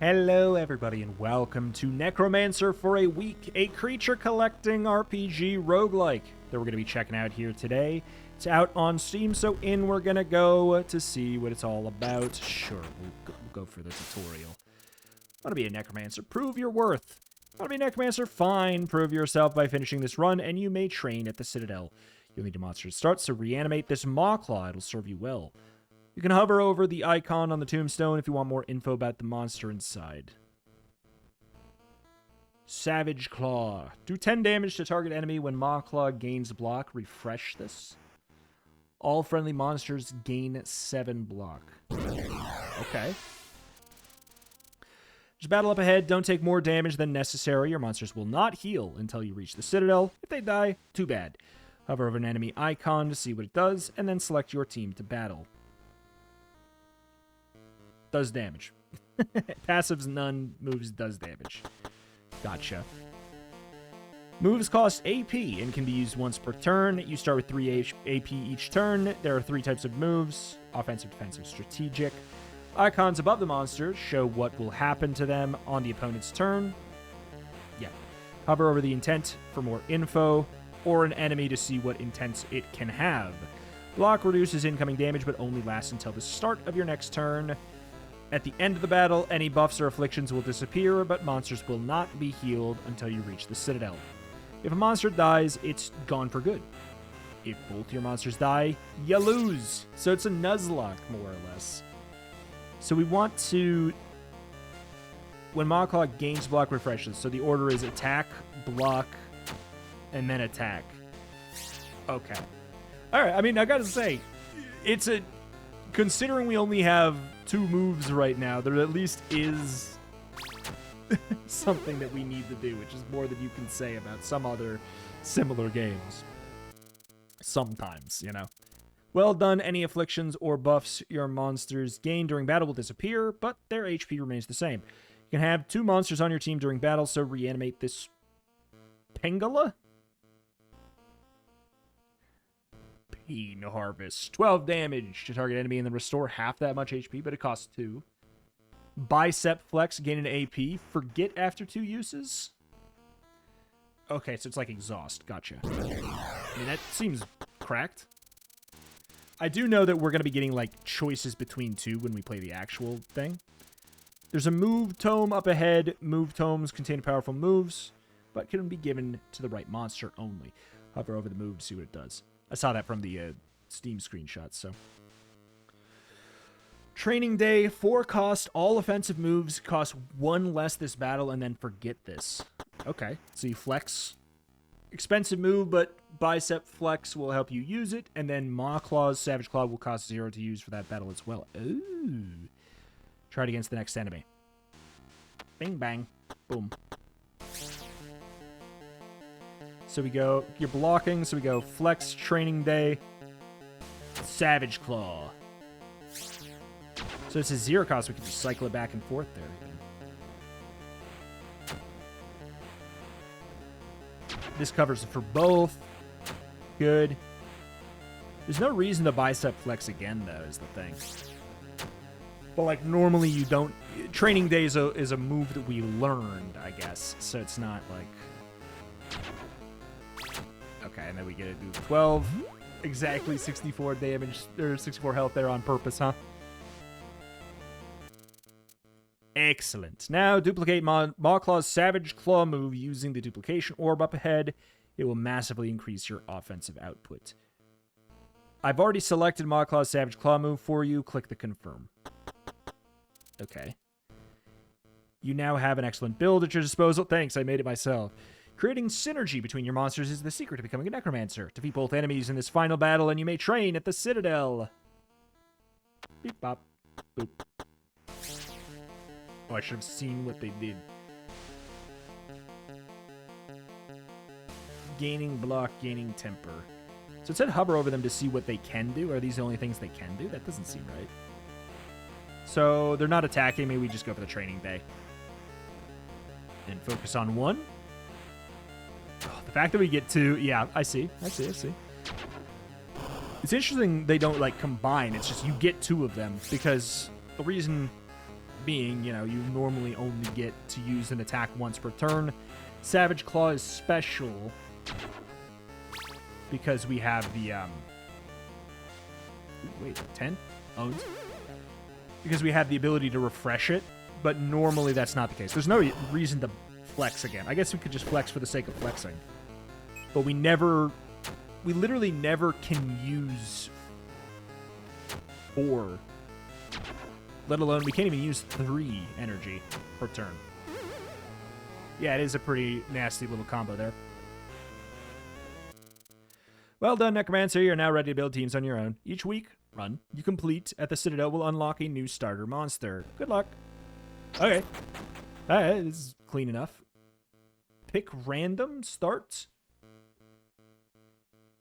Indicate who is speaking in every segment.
Speaker 1: Hello everybody and welcome to Necromancer for a Week, a creature collecting RPG roguelike that we're going to be checking out here today. It's out on Steam, so in we're going to go to see what it's all about. Sure, we'll go for the tutorial. Want to be a Necromancer? Prove your worth. Want to be a Necromancer? Fine. Prove yourself by finishing this run, and you may train at the Citadel. You'll need a monster to start, so reanimate this Maw-Claw. It'll serve you well. You can hover over the icon on the tombstone if you want more info about the monster inside. Savage Claw. Do 10 damage to target enemy when Maw-Claw gains block. Refresh this. All friendly monsters gain 7 block. Okay. There's a battle up ahead. Don't take more damage than necessary. Your monsters will not heal until you reach the Citadel. If they die, too bad. Hover over an enemy icon to see what it does, and then select your team to battle. Does damage. Passives none, moves does damage. Gotcha. Moves cost AP and can be used once per turn. You start with 3 AP each turn. There are 3 types of moves: offensive, defensive, strategic. Icons above the monsters show what will happen to them on the opponent's turn. Yeah. Hover over the intent for more info, or an enemy to see what intents it can have. Block reduces incoming damage, but only lasts until the start of your next turn. At the end of the battle, any buffs or afflictions will disappear, but monsters will not be healed until you reach the Citadel. If a monster dies, it's gone for good. If both your monsters die, you lose. So it's a Nuzlocke, more or less. So we want to... When Maw-Claw gains block, refreshes. So the order is attack, block, and then attack. Okay. Alright, I mean, I gotta say, it's a... Considering we only have 2 moves right now, there at least is something that we need to do, which is more than you can say about some other similar games. Sometimes, you know. Well done. Any afflictions or buffs your monsters gain during battle will disappear, but their HP remains the same. You can have 2 monsters on your team during battle, so reanimate this Pangala? Pain Harvest. 12 damage to target enemy and then restore half that much HP, but it costs 2. Bicep Flex, gain an AP. Forget after 2 uses? Okay, so it's like exhaust. Gotcha. I mean, that seems cracked. I do know that we're going to be getting, like, choices between 2 when we play the actual thing. There's a move tome up ahead. Move tomes contain powerful moves, but can be given to the right monster only. Hover over the move to see what it does. I saw that from the Steam screenshots, so. Training Day, 4 cost. All offensive moves cost 1 less this battle, and then forget this. Okay, so you flex. Expensive move, but Bicep Flex will help you use it, and then Maw-Claw's Savage Claw will cost 0 to use for that battle as well. Ooh. Try it against the next enemy. Bing, bang. Boom. So we go, you're blocking, so we go Flex, Training Day, Savage Claw. So it's a 0 cost, we can just cycle it back and forth there. This covers it for both. Good. There's no reason to Bicep Flex again, though, is the thing. But, like, normally you don't... Training Day is a move that we learned, I guess. So it's not, like... Okay, and then we get to do 12. Exactly 64 damage, or 64 health there on purpose, huh? Excellent. Now, duplicate Maw-Claw's Savage Claw move using the duplication orb up ahead. It will massively increase your offensive output. I've already selected Maw-Claw's Savage Claw move for you. Click the confirm. Okay. You now have an excellent build at your disposal. Thanks, I made it myself. Creating synergy between your monsters is the secret to becoming a Necromancer. Defeat both enemies in this final battle, and you may train at the Citadel. Beep, bop, boop. Oh, I should have seen what they did. Gaining block, gaining temper. So it said hover over them to see what they can do. Are these the only things they can do? That doesn't seem right. So they're not attacking me. We just go for the Training Day. And focus on 1. Oh, the fact that we get 2... Yeah, I see. It's interesting they don't, like, combine. It's just you get 2 of them because the reason being, you know, you normally only get to use an attack once per turn. Savage Claw is special because we have the, wait, 10? Owned? Because we have the ability to refresh it, but normally that's not the case. There's no reason to flex again. I guess we could just flex for the sake of flexing. But we literally never can use 4. Let alone, we can't even use 3 energy per turn. Yeah, it is a pretty nasty little combo there. Well done, Necromancer. You're now ready to build teams on your own. Each week, run you complete at the Citadel will unlock a new starter monster. Good luck. Okay. Alright, this is clean enough. Pick random start.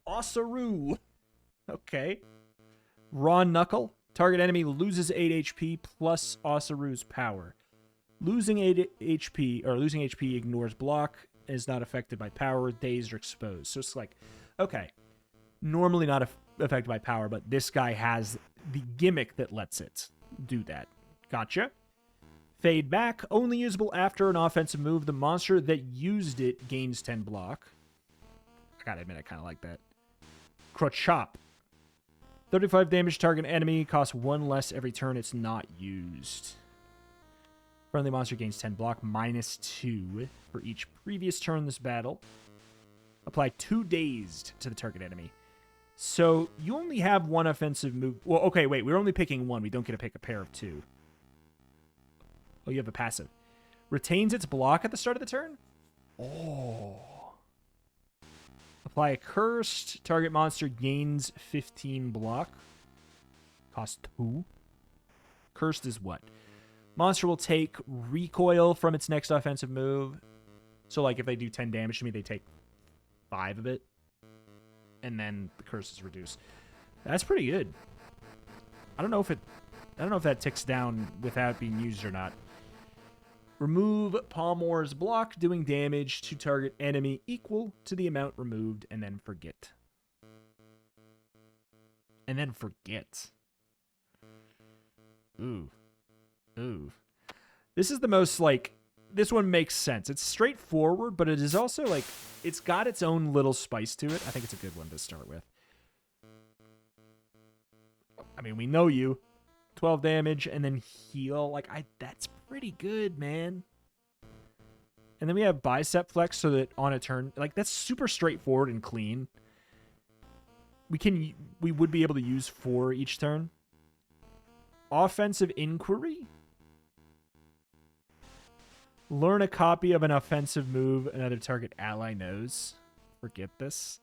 Speaker 1: Osoleve. Okay. Raw Knuckle. Target enemy loses 8 HP plus Osoleve's power. Losing 8 HP, or losing HP ignores block, is not affected by power, dazed, or exposed. So it's like, okay, normally not affected by power, but this guy has the gimmick that lets it do that. Gotcha. Fade back, only usable after an offensive move. The monster that used it gains 10 block. I gotta admit, I kind of like that. Chop. 35 damage target enemy, costs 1 less every turn it's not used. Friendly monster gains 10 block, -2 for each previous turn this battle. Apply 2 dazed to the target enemy. So you only have 1 offensive move. Well, okay, wait, we're only picking 1. We don't get to pick a pair of 2. Oh, you have a passive. Retains its block at the start of the turn? Oh. Apply a cursed. Target monster gains 15 block. Cost 2. Cursed is what? Monster will take recoil from its next offensive move. So, like, if they do 10 damage to me, they take 5 of it. And then the curse is reduced. That's pretty good. I don't know if that ticks down without being used or not. Remove Palmor's block, doing damage to target enemy equal to the amount removed, and then forget. And then forget. Ooh. Ooh. This is the most, like, this one makes sense. It's straightforward, but it is also, like, it's got its own little spice to it. I think it's a good one to start with. I mean, we know you. 12 damage, and then heal. Like, that's pretty good, man. And then we have bicep flex so that on a turn, like, that's super straightforward and clean. We would be able to use 4 each turn. Offensive inquiry. Learn a copy of an offensive move another target ally knows. Forget this.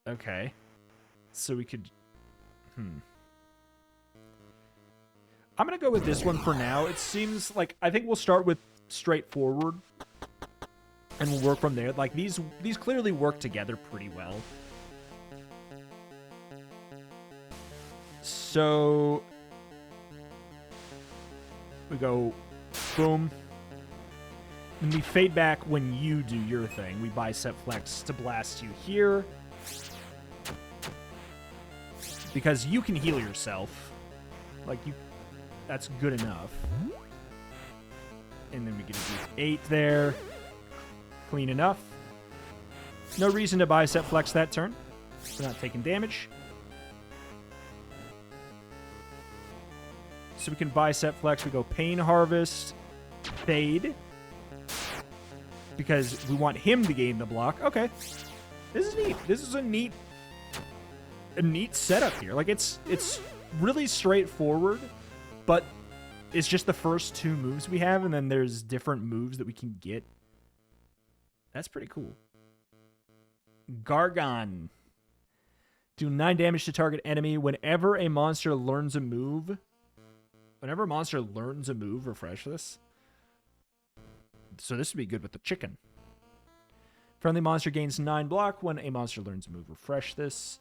Speaker 1: Okay. So we could... I'm going to go with this one for now. It seems like... I think we'll start with straightforward. And we'll work from there. Like, these clearly work together pretty well. So... we go... boom. And we fade back when you do your thing. We bicep flex to blast you here. Because you can heal yourself. Like, that's good enough. And then we get a 8 there. Clean enough. No reason to bicep flex that turn. We're not taking damage. So we can bicep flex. We go Pain Harvest. Fade. Because we want him to gain the block. Okay. This is neat. This is a neat setup here. Like, it's really straightforward, but it's just the first 2 moves we have, and then there's different moves that we can get. That's pretty cool. Gargon. Do 9 damage to target enemy whenever a monster learns a move. Whenever a monster learns a move, refresh this. So this would be good with the chicken. Friendly monster gains 9 block when a monster learns a move. Refresh this.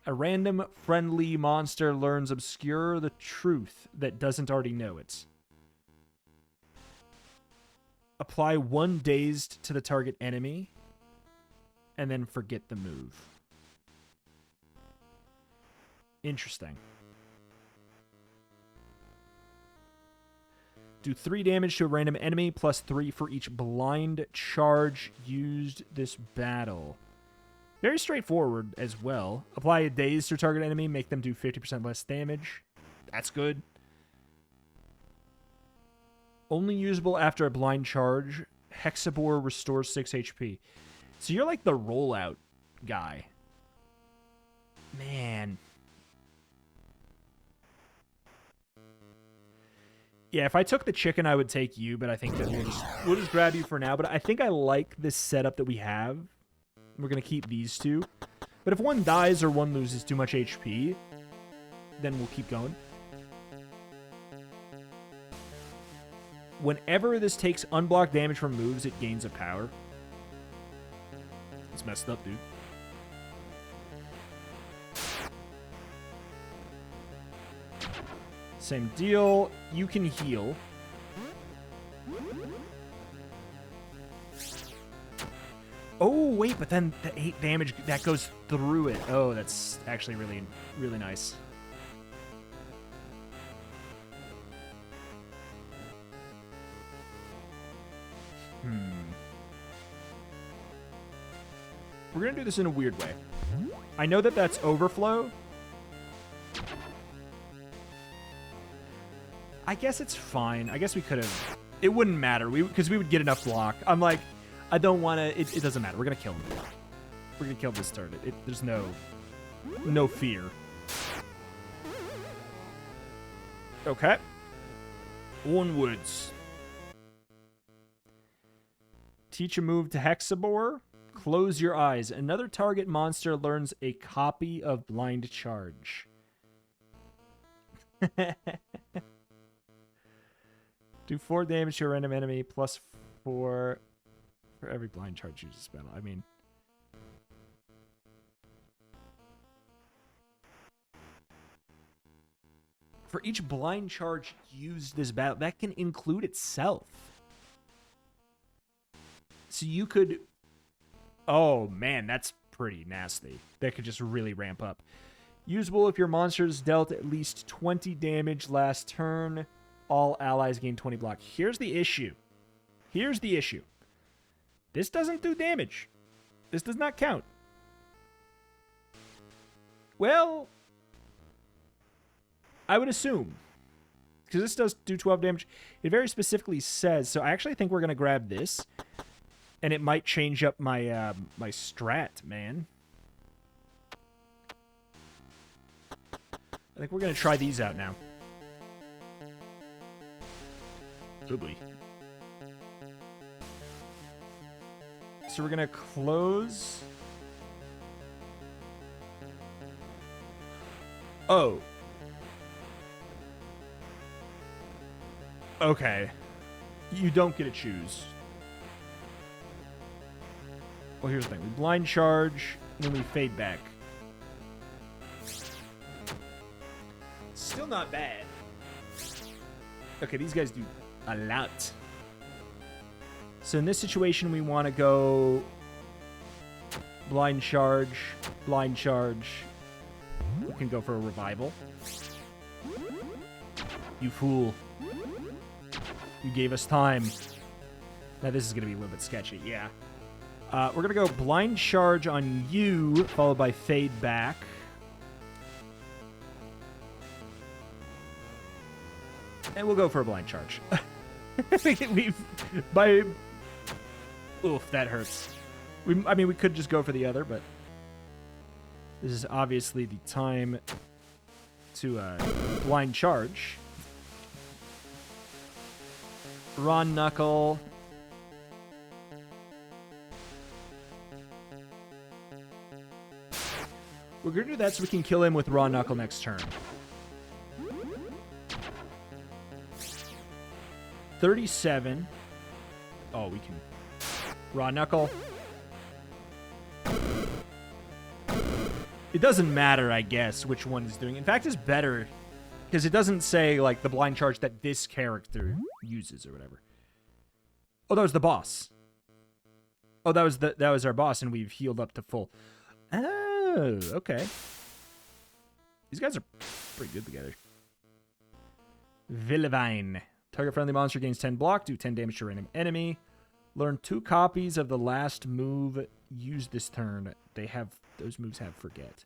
Speaker 1: A random friendly monster learns obscure the truth that doesn't already know it. Apply 1 dazed to the target enemy, and then forget the move. Interesting. Do 3 damage to a random enemy, plus 3 for each blind charge used this battle. Very straightforward as well. Apply a daze to a target enemy, make them do 50% less damage. That's good. Only usable after a blind charge. Hexabore restores 6 HP. So you're like the rollout guy. Man. Yeah, if I took the chicken, I would take you, but I think that we'll just grab you for now. But I think I like this setup that we have. We're going to keep these two. But if one dies or one loses too much HP, then we'll keep going. Whenever this takes unblocked damage from moves, it gains a power. It's messed up, dude. Same deal. You can heal. Oh, wait, but then the 8 damage, that goes through it. Oh, that's actually really, really nice. We're going to do this in a weird way. I know that that's overflow. I guess it's fine. I guess we could have... It wouldn't matter because we would get enough block. I'm like, I don't want to... It doesn't matter. We're going to kill him. We're going to kill this turret. There's no fear. Okay. Onwards. Teach a move to Hexabore. Close your eyes. Another target monster learns a copy of Blind Charge. Do 4 damage to a random enemy, plus 4 for every Blind Charge uses spell. I mean... For each Blind Charge used this battle, that can include itself. So you could... Oh, man, that's pretty nasty. That could just really ramp up. Usable if your monsters dealt at least 20 damage last turn. All allies gain 20 block. Here's the issue. Here's the issue. This doesn't do damage. This does not count. Well, I would assume. Because this does do 12 damage. It very specifically says... So I actually think we're going to grab this. And it might change up my my strat, man. I think we're going to try these out now. Oh boy. So we're going to close. Oh. Okay. You don't get to choose. Well, here's the thing. We blind charge, and then we fade back. Still not bad. Okay, these guys do a lot. So in this situation, we want to go blind charge, blind charge. We can go for a revival. You fool. You gave us time. Now this is going to be a little bit sketchy, yeah. We're going to go blind charge on you, followed by fade back. And we'll go for a blind charge. Oof, that hurts. I mean, we could just go for the other, but this is obviously the time to blind charge. Raw Knuckle. We're going to do that so we can kill him with Raw Knuckle next turn. 37. Oh, we can... Raw Knuckle. It doesn't matter, I guess, which one is doing. In fact, it's better because it doesn't say, like, the blind charge that this character uses or whatever. Oh, that was the boss. Oh, that was our boss, and we've healed up to full. Oh, okay. These guys are pretty good together. Villavine. Target friendly monster gains 10 block, do 10 damage to a random enemy. Learn 2 copies of the last move used this turn. Those moves have forget.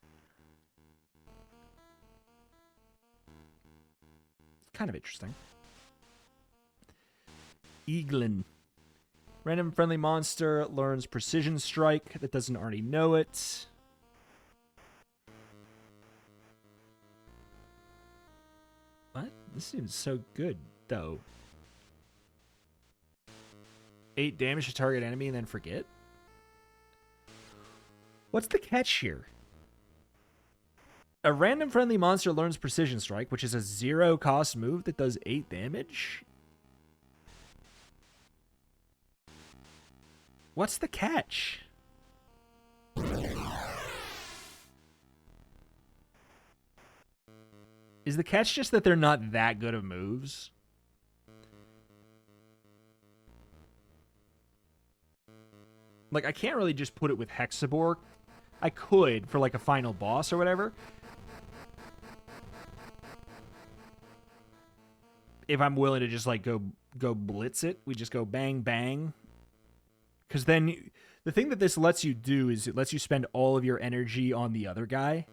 Speaker 1: Kind of interesting. Eaglin. Random friendly monster learns Precision Strike that doesn't already know it. What? This seems so good, though. 8 damage to target enemy and then forget? What's the catch here? A random friendly monster learns Precision Strike, which is a 0-cost move that does 8 damage? What's the catch? Is the catch just that they're not that good of moves? Like, I can't really just put it with Hexabore. I could for, like, a final boss or whatever. If I'm willing to just, like, go blitz it, we just go bang, bang. Because then, the thing that this lets you do is it lets you spend all of your energy on the other guy.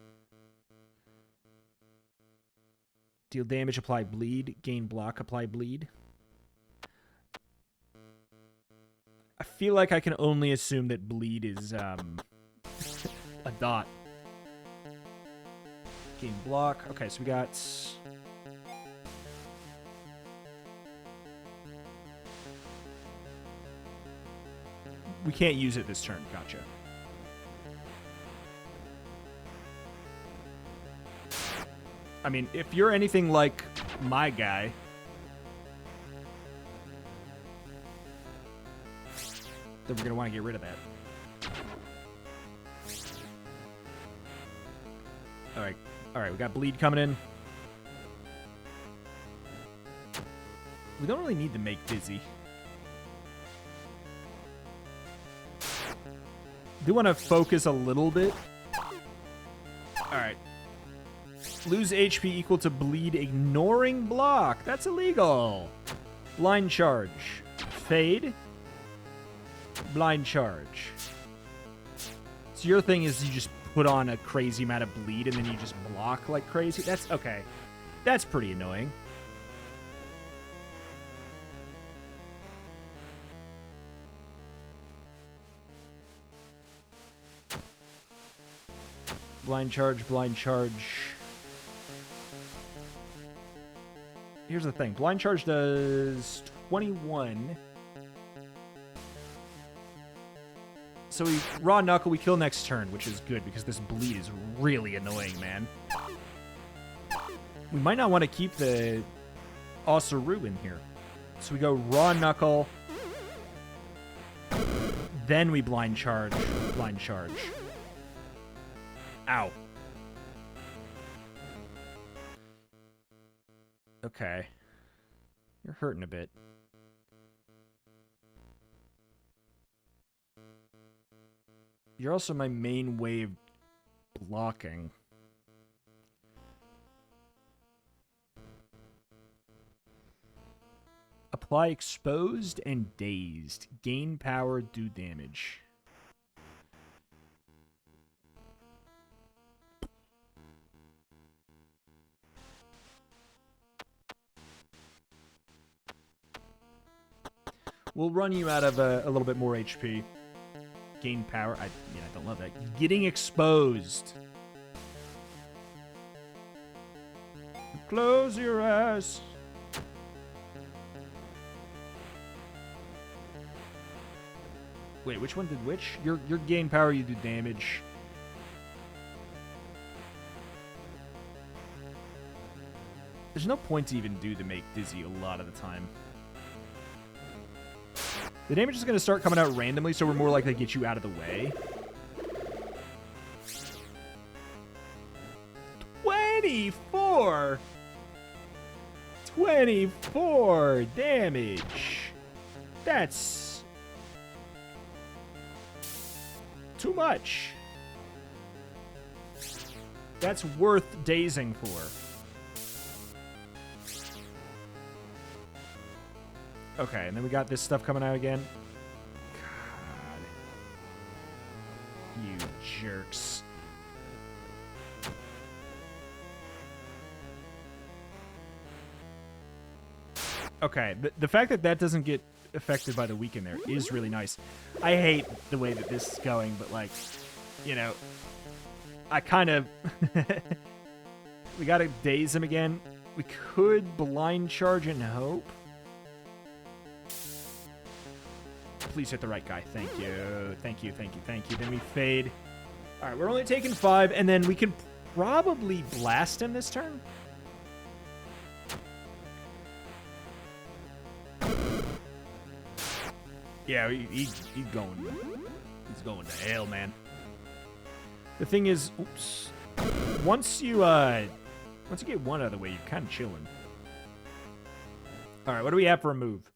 Speaker 1: Deal damage, apply bleed. Gain block, apply bleed. I feel like I can only assume that bleed is, a dot. Gain block. Okay, so we got... We can't use it this turn. Gotcha. I mean, if you're anything like my guy... then we're going to want to get rid of that. Alright. Alright, we got bleed coming in. We don't really need to make dizzy. Do want to focus a little bit. Alright. Lose HP equal to bleed ignoring block. That's illegal. Blind charge. Fade. Blind charge. So your thing is you just put on a crazy amount of bleed and then you just block like crazy. That's okay. That's pretty annoying. Blind charge, blind charge. Here's the thing. Blind charge does 21. So we raw knuckle, we kill next turn, which is good because this bleed is really annoying, man. We might not want to keep the Osoleve in here. So we go raw knuckle. Then we blind charge. Blind charge. Ow. Okay. You're hurting a bit. You're also my main way of blocking. Apply exposed and dazed. Gain power, do damage. We'll run you out of a little bit more HP. Gain power. I don't love that. Getting exposed. Close your eyes. Wait, which one did which? Your gain power, you do damage. There's no point to even do to make dizzy a lot of the time. The damage is going to start coming out randomly, so we're more likely to get you out of the way. 24! 24 damage! That's... too much. That's worth dazing for. Okay, and then we got this stuff coming out again. God. You jerks. Okay, the fact that that doesn't get affected by the weaken there is really nice. I hate the way that this is going, but, like, you know, I kind of... We gotta daze him again. We could blind charge and hope. Please hit the right guy. Thank you. Thank you, thank you, thank you. Then we fade. All right, we're only taking 5, and then we can probably blast him this turn. Yeah, he's going to hell, man. The thing is, oops. Once you get one out of the way, you're kind of chilling. All right, what do we have for a move?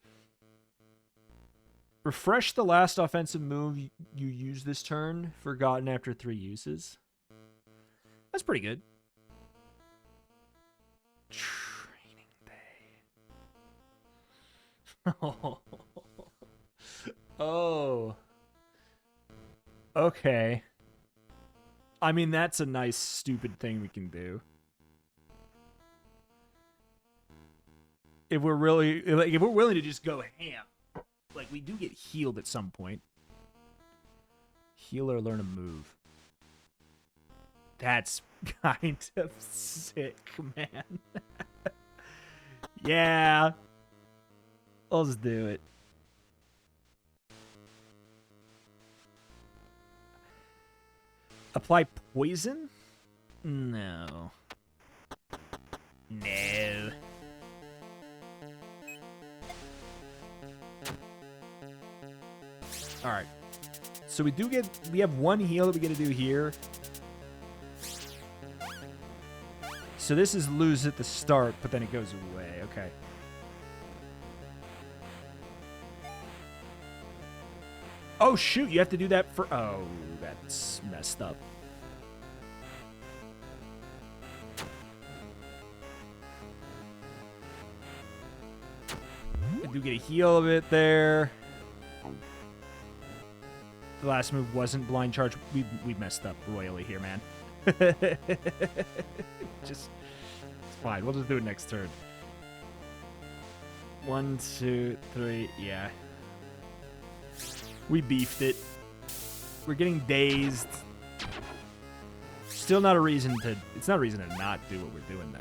Speaker 1: Refresh the last offensive move you use this turn, forgotten after 3 uses. That's pretty good. Training bay. Oh. Okay. I mean, that's a nice, stupid thing we can do. If we're really, like, if we're willing to just go ham, like, we do get healed at some point. Heal or learn a move. That's kind of sick, man. Yeah. I'll just do it. Apply poison? No. No. Alright. So we have 1 heal that we get to do here. So this is lose at the start, but then it goes away. Okay. Oh, shoot. You have to do that for... Oh, that's messed up. I do get a heal of it there. The last move wasn't blind charge. We messed up royally here, man. Just... It's fine. We'll just do it next turn. 1, 2, 3. Yeah. We beefed it. We're getting dazed. Still not a reason to... It's not a reason to not do what we're doing, though.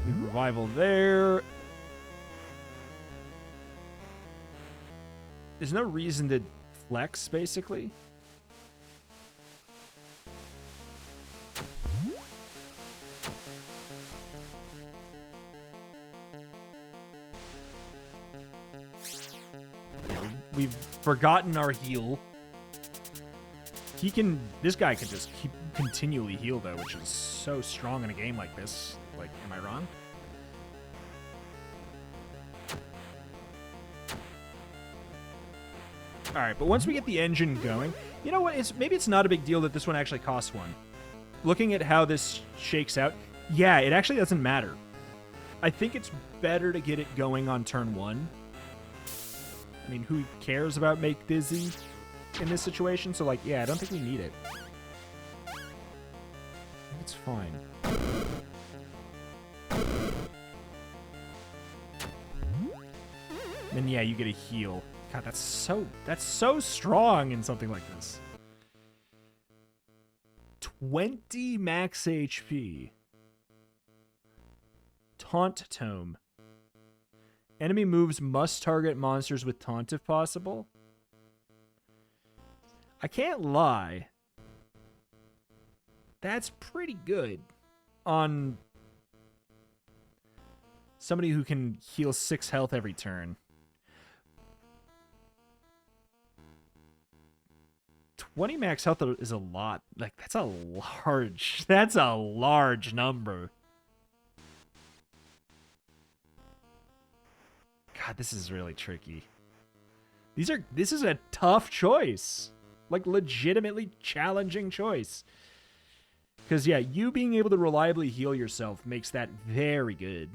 Speaker 1: Revival there. There's no reason to flex, basically. We've forgotten our heal. He can... This guy can just keep continually heal, though, which is so strong in a game like this. Like, am I wrong? Alright, but once we get the engine going... You know what? Maybe it's not a big deal that this one actually costs 1. Looking at how this shakes out... Yeah, it actually doesn't matter. I think it's better to get it going on turn 1. I mean, who cares about Make Dizzy in this situation? So, like, yeah, I don't think we need it. It's fine. And yeah, you get a heal. God, that's so strong in something like this. 20 max HP. Taunt Tome. Enemy moves must target monsters with taunt if possible. I can't lie. That's pretty good on somebody who can heal 6 health every turn. 20 max health is a lot. Like, that's a large number. God, this is really tricky. This is a tough choice. Like, legitimately challenging choice. Because, yeah, you being able to reliably heal yourself makes that very good.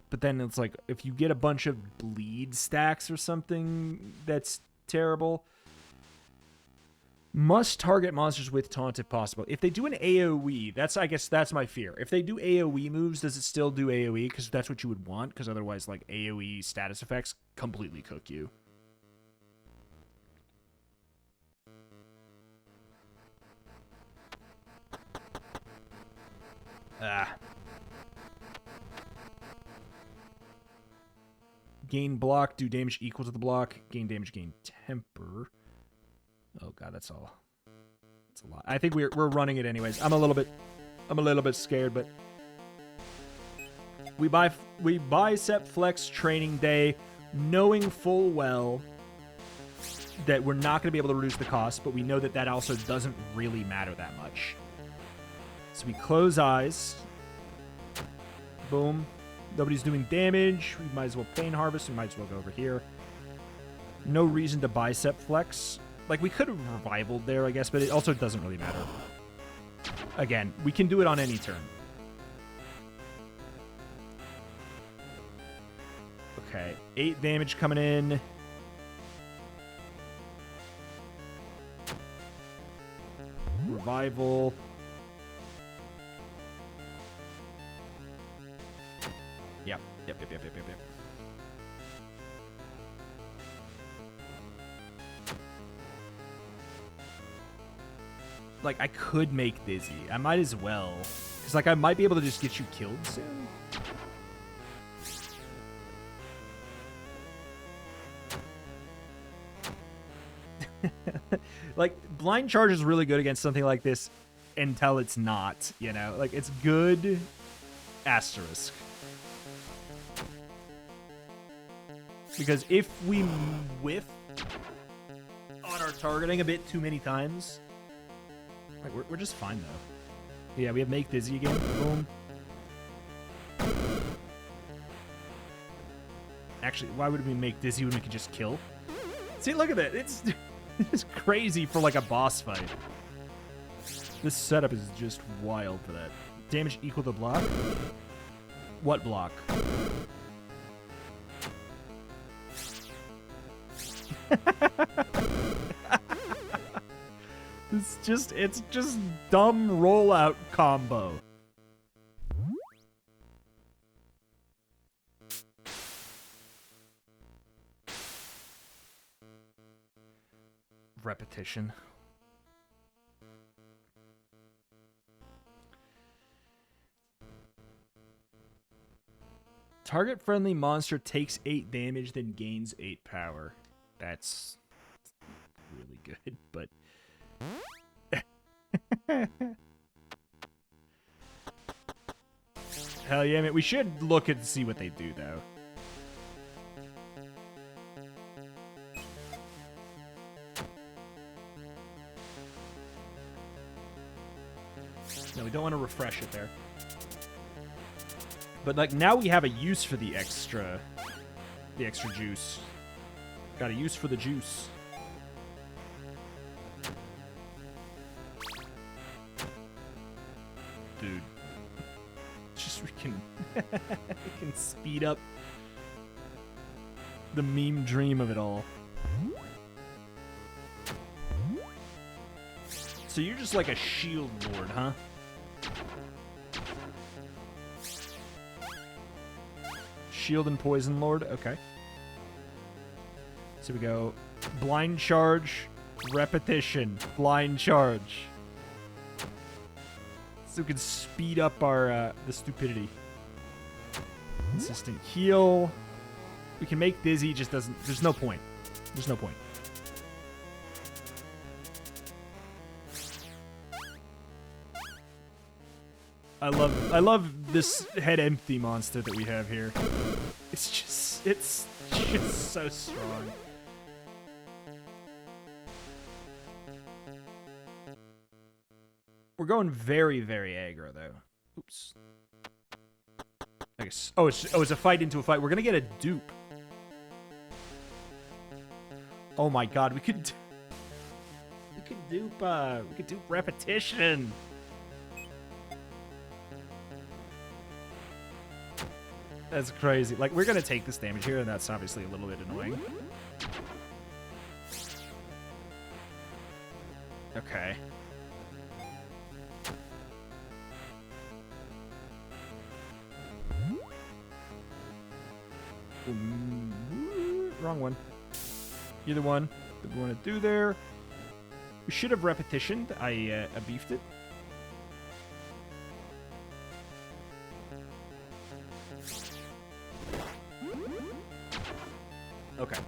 Speaker 1: But then it's like, if you get a bunch of bleed stacks or something, that's terrible. Must target monsters with taunt if possible. If they do an AoE, I guess that's my fear. If they do AoE moves, does it still do AoE? Because that's what you would want, because otherwise, like, AoE status effects completely cook you. Gain block, do damage equal to the block. Gain damage, gain temper. Oh god, that's all. That's a lot. I think we're running it anyways. I'm a little bit scared, but we bicep flex training day, knowing full well that we're not going to be able to reduce the cost, but we know that that also doesn't really matter that much. So we close eyes. Boom. Nobody's doing damage. We might as well Pain Harvest. We might as well go over here. No reason to bicep flex. Like, we could have revivaled there, I guess, but it also doesn't really matter. Again, we can do it on any turn. Okay, 8 damage coming in. Revival. Yep. Like, I could make dizzy. I might as well. Because, like, I might be able to just get you killed soon. Like, blind charge is really good against something like this until it's not, you know? Like, it's good, asterisk. Because if we whiff on our targeting a bit too many times, like, we're just fine, though. Yeah, we have Make Dizzy again. Boom. Actually, why would we make Dizzy when we could just kill? See, look at that. It's crazy for, like, a boss fight. This setup is just wild for that. Damage equal to block? What block? It's just dumb rollout combo. Repetition. Target friendly monster takes 8 damage, then gains 8 power. That's really good, but hell yeah, man. We should look and see what they do, though. No, we don't want to refresh it there. But, like, now we have a use for the extra juice. Got a use for the juice. Dude. Just we can speed up the meme dream of it all. So you're just like a shield lord, huh? Shield and poison lord, okay. So we go blind charge, repetition, blind charge. So we can speed up our the stupidity. Consistent heal. We can make dizzy, just doesn't. There's no point. There's no point. I love this head empty monster that we have here. It's just so strong. We're going very, very aggro though. Oops. I guess. Oh, it's a fight into a fight. We're gonna get a dupe. Oh my god, we could dupe repetition. That's crazy. Like, we're gonna take this damage here, and that's obviously a little bit annoying. Okay. Wrong one. Either one that we want to do there. We should have repetitioned. I beefed it. Okay.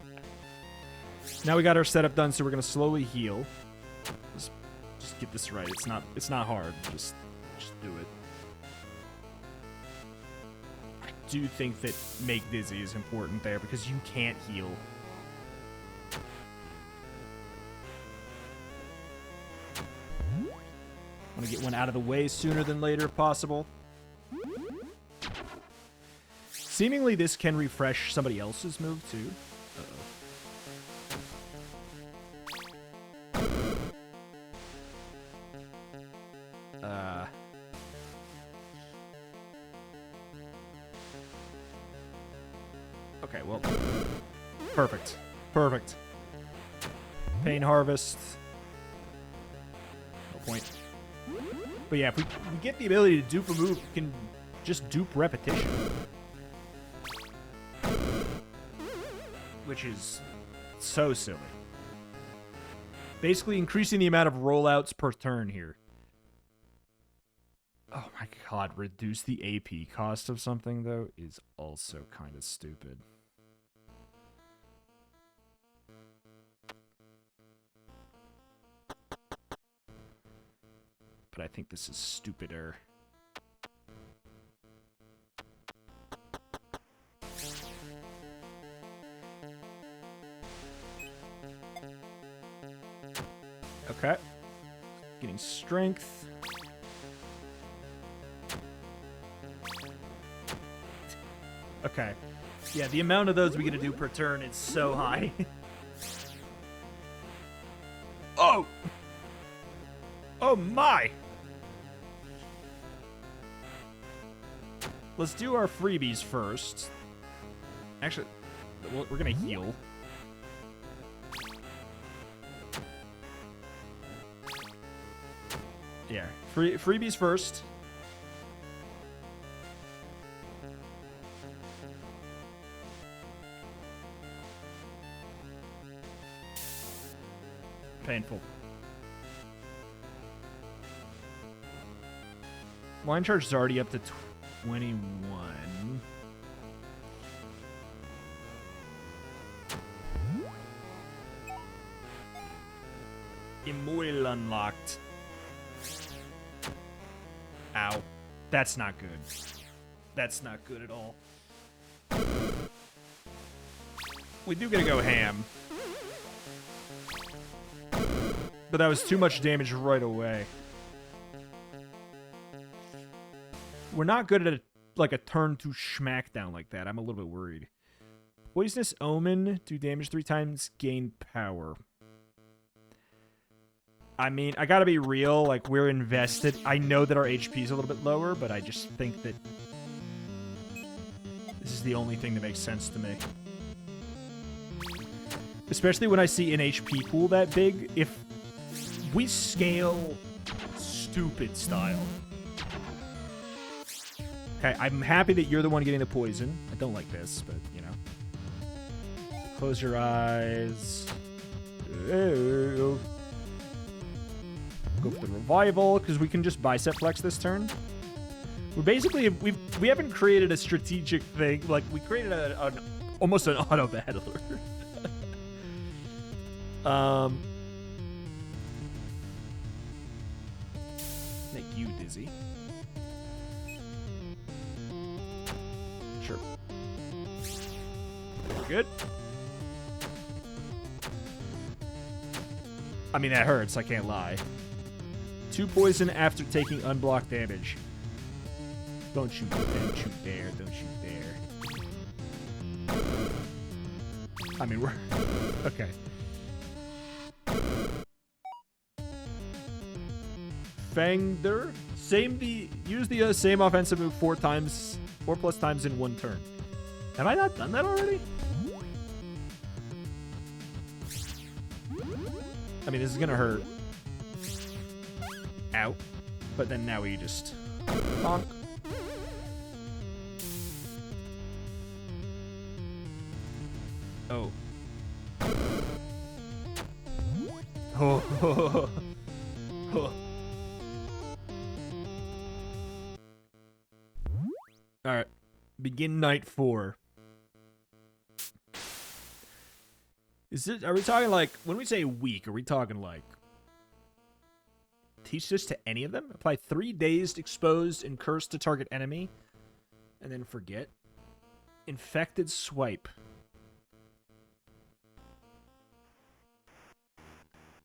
Speaker 1: Now we got our setup done, so we're gonna slowly heal. Just get this right. It's not hard. Just do it. I do think that make dizzy is important there because you can't heal. Want to get one out of the way sooner than later if possible. Seemingly this can refresh somebody else's move too. Okay, well, perfect. Perfect. Pain Harvest. No point. But yeah, if we get the ability to dupe a move, we can just dupe repetition. Which is so silly. Basically increasing the amount of rollouts per turn here. Oh my god, reduce the AP cost of something, though, is also kind of stupid. But I think this is stupider. Okay. Getting strength. Okay. Yeah, the amount of those we get to do per turn is so high. Oh! Oh my! Let's do our freebies first. Actually, we're gonna heal. Yeah, freebies first. Painful. Line charge is already up to 21. Immortal unlocked. Ow. That's not good. That's not good at all. We do gotta go ham. But that was too much damage right away. We're not good at like a turn 2 smackdown like that. I'm a little bit worried. Poisonous Omen, do damage 3 times, gain power. I mean, I gotta be real, like, we're invested. I know that our HP is a little bit lower, but I just think that this is the only thing that makes sense to me. Especially when I see an HP pool that big. If we scale stupid style. Okay, I'm happy that you're the one getting the poison. I don't like this, but, you know. Close your eyes. Ew. Go for the revival, because we can just bicep flex this turn. We're basically, we haven't created a strategic thing. Like, we created almost an auto battler. Make you dizzy. Sure. Good. I mean, that hurts, I can't lie. 2 poison after taking unblocked damage. Don't shoot there, don't shoot there, don't shoot there. I mean, we're... Okay. Fangder. Use the same offensive move 4 plus times in 1 turn. Have I not done that already? I mean, this is gonna hurt. Ow. But then now we just bonk. Oh. Oh. Oh. Alright. Begin night 4. Are we talking like, when we say weak, are we talking like, teach this to any of them? Apply 3 dazed, exposed, and cursed to target enemy, and then forget. Infected swipe.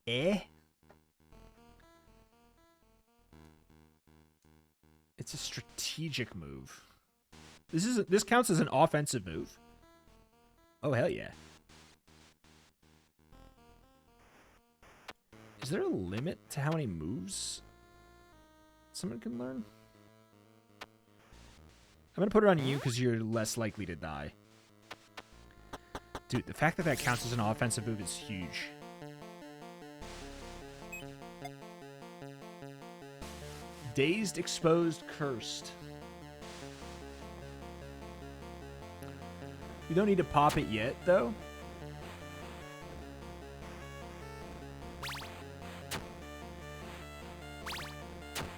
Speaker 1: It's a strategic move. This counts as an offensive move. Oh, hell yeah. Is there a limit to how many moves someone can learn? I'm going to put it on you because you're less likely to die. Dude, the fact that that counts as an offensive move is huge. Dazed, exposed, cursed. We don't need to pop it yet, though.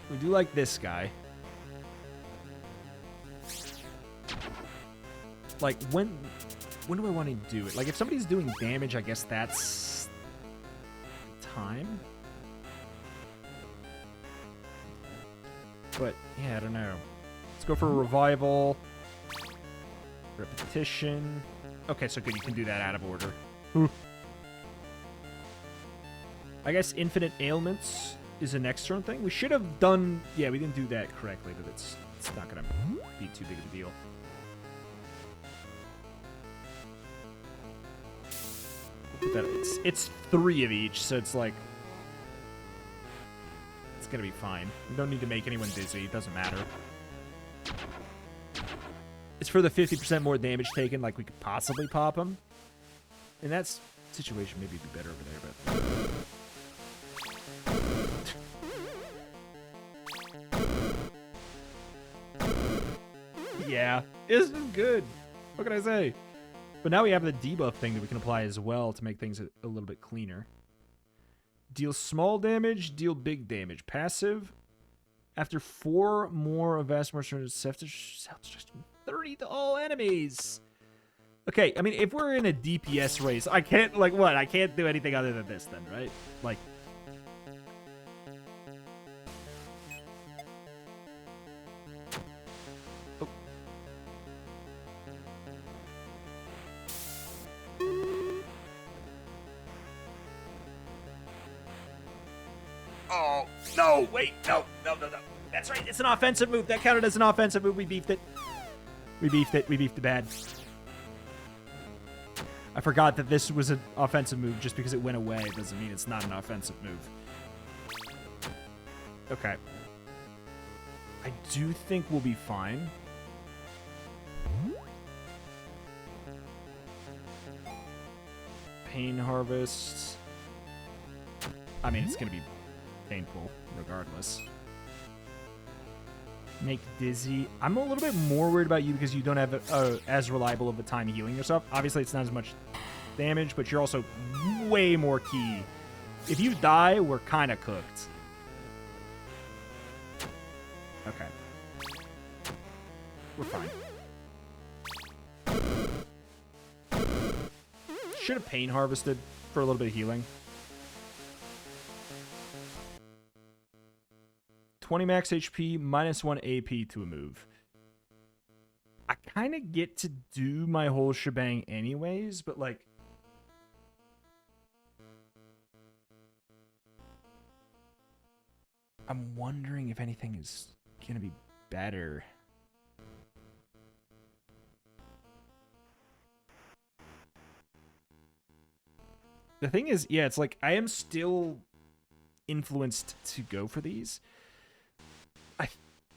Speaker 1: We do like this guy. Like, when do I want to do it? Like, if somebody's doing damage, I guess that's time. But, yeah, I don't know. Let's go for a revival. Repetition. Okay, so good. You can do that out of order. I guess infinite ailments is a next turn thing. We should have done... Yeah, we didn't do that correctly, but it's not going to be too big of a deal. We'll put that, it's 3 of each, so it's like... It's going to be fine. We don't need to make anyone dizzy. It doesn't matter. It's for the 50% more damage taken, like we could possibly pop him. In that situation, maybe it'd be better over there, but... Yeah, this is good. What can I say? But now we have the debuff thing that we can apply as well to make things a little bit cleaner. Deal small damage, deal big damage. Passive. After 4 more of vast turns, self-destruction 30 to all enemies. Okay, I mean, if we're in a DPS race, I can't, like, what? I can't do anything other than this then, right? Like... Oh. Oh, no, wait, no. That's right, it's an offensive move. That counted as an offensive move. We beefed it. We beefed it. We beefed it bad. I forgot that this was an offensive move. Just because it went away doesn't mean it's not an offensive move. Okay. I do think we'll be fine. Pain Harvest. I mean, it's going to be painful regardless. Make dizzy. I'm a little bit more worried about you because you don't have as reliable of a time healing yourself. Obviously, it's not as much damage, but you're also way more key. If you die, we're kind of cooked. Okay. We're fine. Should have pain harvested for a little bit of healing. 20 max HP, -1 AP to a move. I kind of get to do my whole shebang anyways, but like... I'm wondering if anything is going to be better. The thing is, yeah, it's like I am still influenced to go for these.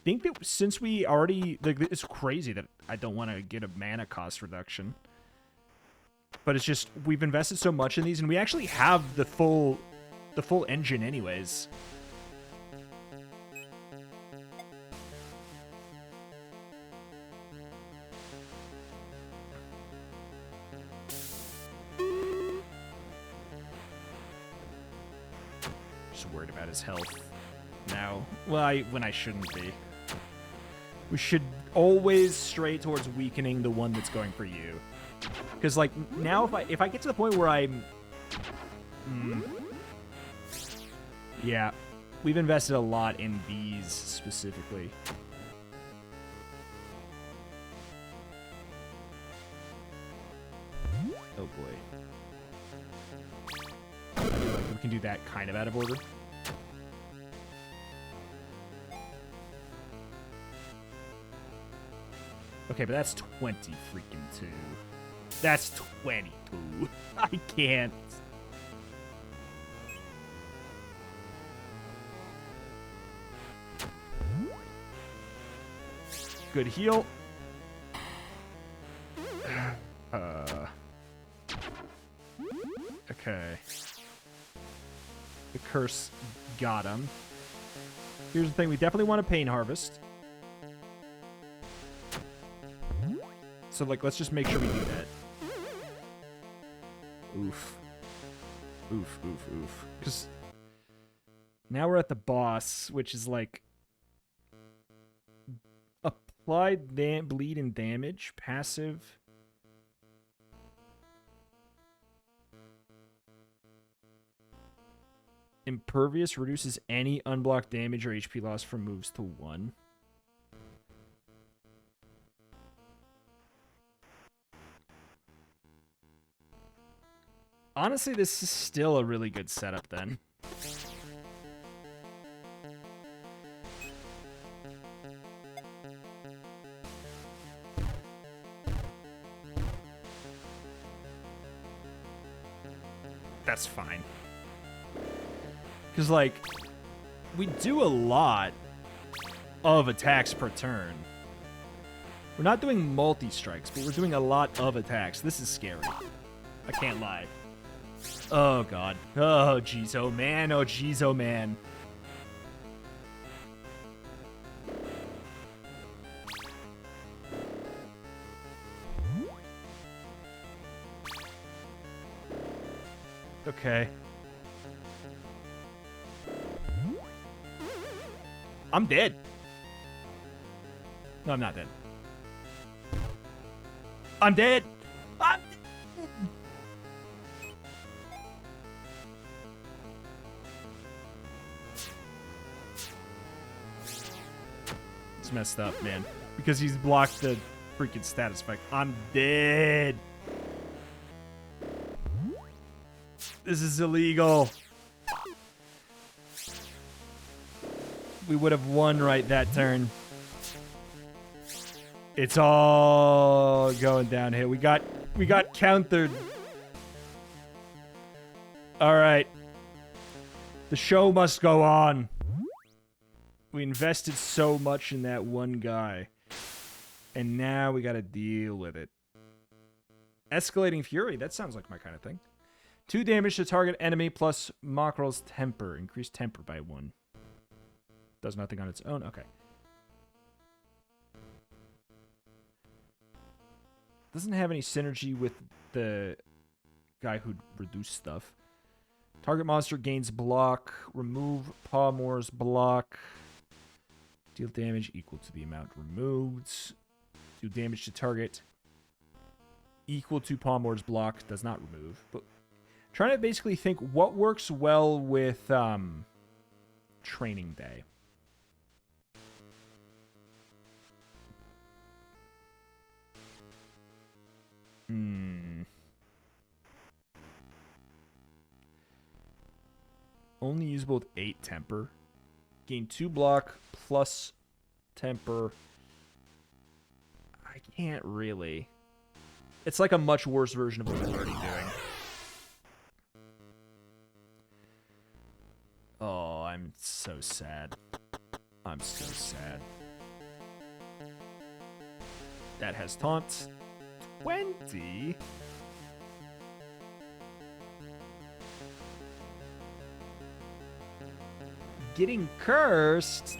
Speaker 1: think that since we already... Like, it's crazy that I don't want to get a mana cost reduction. But it's just, we've invested so much in these, and we actually have the full engine anyways. Just worried about his health now. Well, when I shouldn't be. We should always stray towards weakening the one that's going for you. Because, like, now if I get to the point where I'm... Yeah. We've invested a lot in these, specifically. Oh, boy. I feel like we can do that kind of out of order. Okay, but that's 20 freaking 2. That's 22. I can't. Good heal. Okay. The curse got him. Here's the thing. We definitely want a Pain Harvest. So, like, let's just make sure we do that. Oof. Oof, oof, oof. Because now we're at the boss, which is, like, applied bleed and damage, passive. Impervious reduces any unblocked damage or HP loss from moves to 1. Honestly, this is still a really good setup then. That's fine. Because, like, we do a lot of attacks per turn. We're not doing multi-strikes, but we're doing a lot of attacks. This is scary. I can't lie. Oh, God. Oh, jeez. Oh, man. Oh, jeez. Oh, man. Okay. I'm dead. No, I'm not dead. I'm dead. I'm It's messed up, man. Because he's blocked the freaking status effect. I'm dead. This is illegal. We would have won right that turn. It's all going downhill. We got countered. All right. The show must go on. We invested so much in that one guy. And now we got to deal with it. Escalating Fury. That sounds like my kind of thing. 2 damage to target enemy plus Mockrel's temper. Increase temper by 1. Does nothing on its own. Okay. Doesn't have any synergy with the guy who reduced stuff. Target monster gains block. Remove Pawmore's block. Deal damage equal to the amount removed. Do damage to target equal to Pawmore's block. Does not remove. But trying to basically think what works well with Training Day. Only usable with 8 temper. Gain 2 block plus temper. I can't really. It's like a much worse version of what we're already doing. Oh, I'm so sad. I'm so sad. That has taunt. 20. Getting cursed.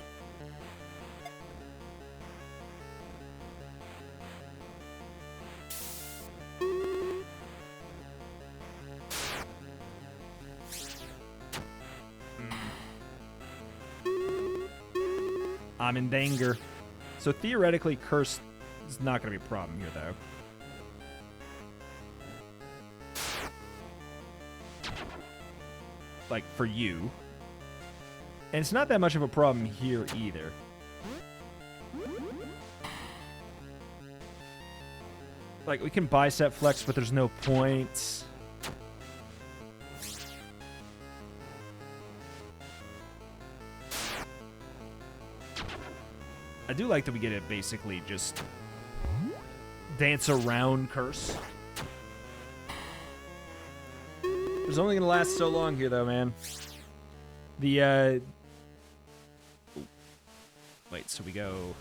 Speaker 1: I'm in danger. So theoretically, curse is not going to be a problem here, though. Like, for you. And it's not that much of a problem here, either. Like, we can bicep flex, but there's no points. I do like that we get to basically just dance around curse. It's only going to last so long here, though, man. The, Wait, so we go...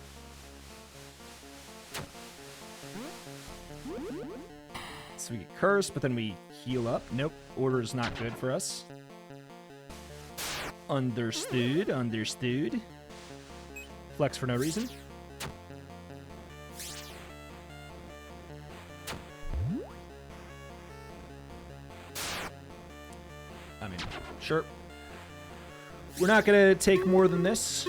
Speaker 1: So we get cursed, but then we heal up. Nope, order is not good for us. Understood, understood. Flex for no reason. I mean, sure. We're not gonna take more than this.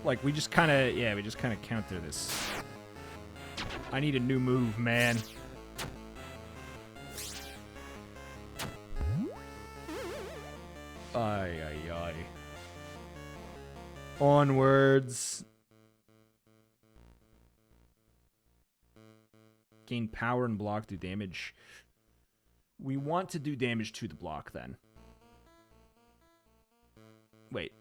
Speaker 1: Like, we just kind of, yeah, we just kind of counter this. I need a new move, man. Ay, ay, ay. Onwards. Gain power and block, do damage. We want to do damage to the block, then. Wait.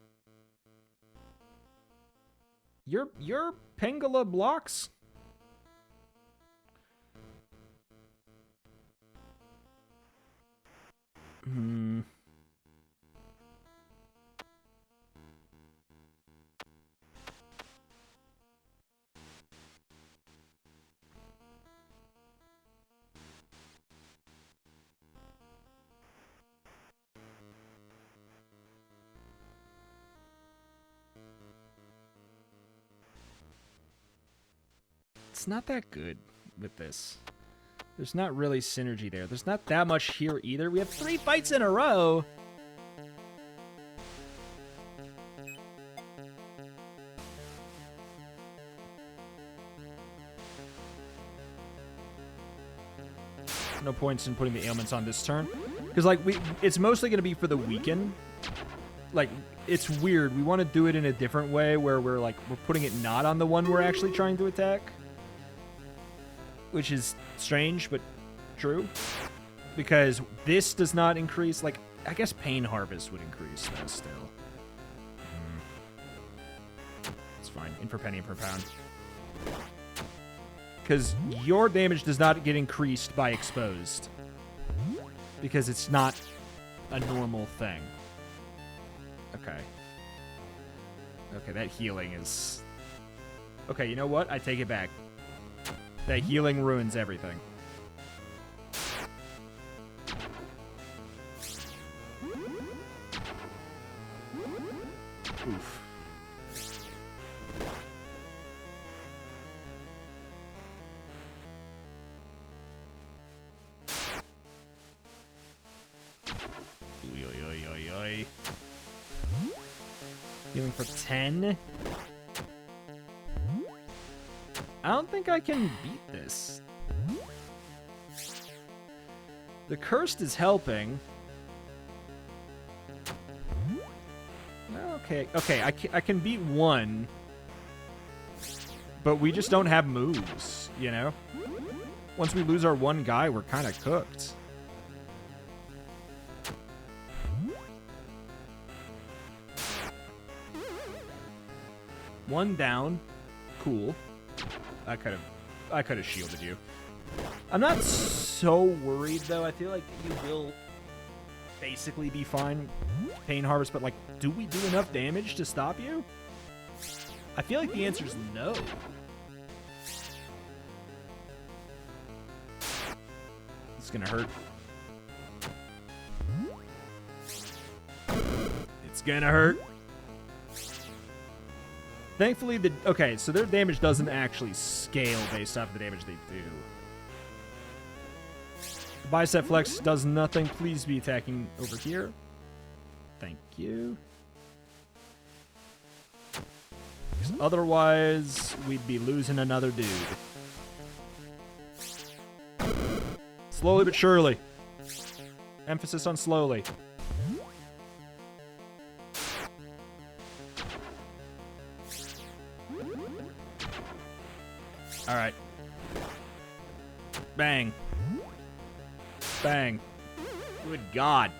Speaker 1: Your Pangala blocks? It's not that good with this. There's not really synergy there. There's not that much here either. We have 3 fights in a row. No points in putting the ailments on this turn. Because, like, it's mostly going to be for the weaken. Like, it's weird. We want to do it in a different way where we're putting it not on the one we're actually trying to attack. Which is strange, but true. Because this does not increase, like, I guess Pain Harvest would increase, though, still. It's fine. In per penny, in per pound. Because your damage does not get increased by exposed. Because it's not a normal thing. Okay. Okay, that healing is... Okay, you know what? I take it back. That healing ruins everything. Oof. Oy, oy, oy, oy. Healing for 10. I don't think I can beat this. The cursed is helping. Okay, okay, I can beat one. But we just don't have moves, you know? Once we lose our one guy, we're kind of cooked. One down. Cool. I could have shielded you. I'm not so worried, though. I feel like you will basically be fine. Pain Harvest, but, like, do we do enough damage to stop you? I feel like the answer is no. It's gonna hurt. It's gonna hurt. Thankfully, okay, so their damage doesn't actually scale based off the damage they do. The bicep flex does nothing. Please be attacking over here. Thank you. Because otherwise, we'd be losing another dude. Slowly but surely. Emphasis on slowly. All right. Bang. Bang. Good God.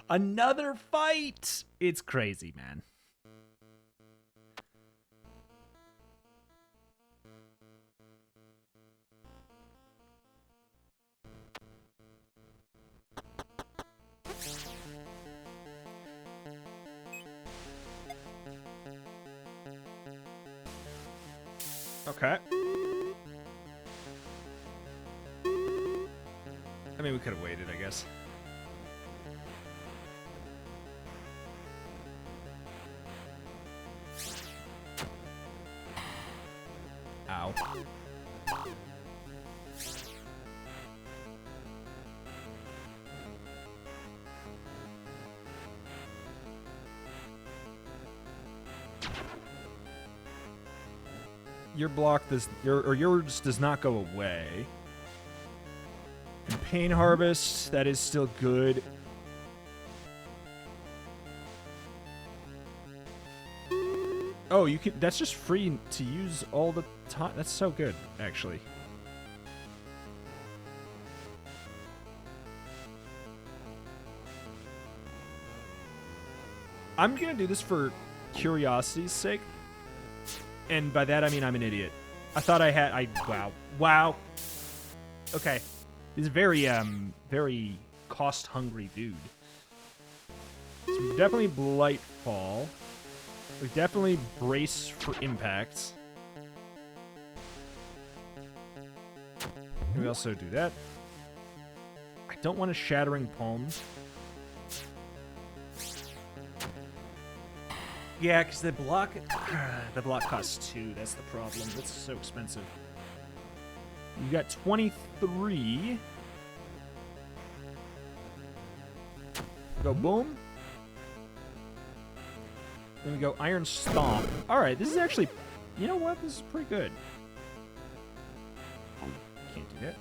Speaker 1: Another fight! It's crazy, man. Okay. I mean, we could have waited, I guess. Ow. Your block does, yours does not go away. And Pain Harvest, that is still good. Oh, you can. That's just free to use all the time. That's so good, actually. I'm gonna do this for curiosity's sake, and by that I mean I'm an idiot. I thought I had. Wow. Okay, he's a very cost-hungry dude. So definitely Blightfall. We definitely brace for impact. We also do that. I don't want a Shattering Palm. Yeah, because the block costs 2. That's the problem. That's so expensive. You got 23. Go boom. Then we go Iron Stomp. Alright, this is actually... You know what? This is pretty good. Can't do that.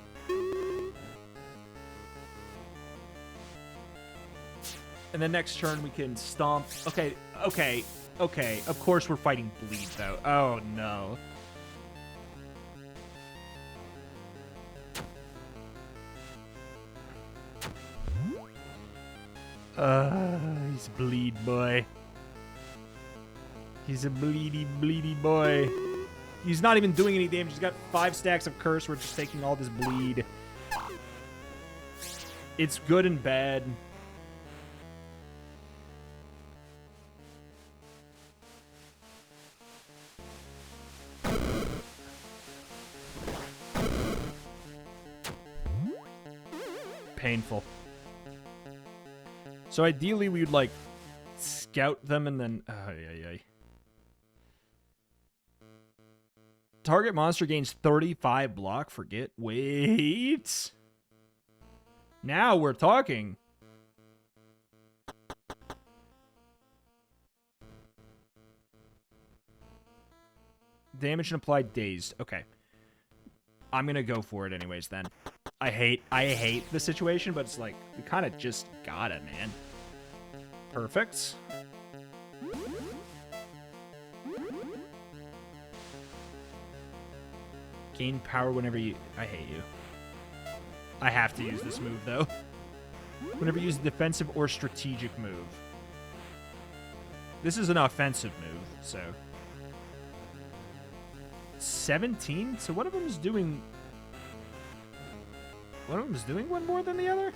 Speaker 1: And then next turn we can Stomp. Okay. Of course we're fighting Bleed, though. Oh, no. He's a Bleed boy. He's a bleedy boy. He's not even doing any damage. He's got 5 stacks of curse. We're just taking all this bleed. It's good and bad. Painful. So ideally we would like scout them and then... Target monster gains 35 block. Forget. Wait. Now we're talking. Damage and applied dazed. Okay. I'm gonna go for it anyways then. I hate the situation, but it's like, we kind of just got it, man. Perfect. Gain power whenever you... I hate you. I have to use this move, though. Whenever you use a defensive or strategic move. This is an offensive move, so... 17? So one of them is doing... One of them is doing one more than the other?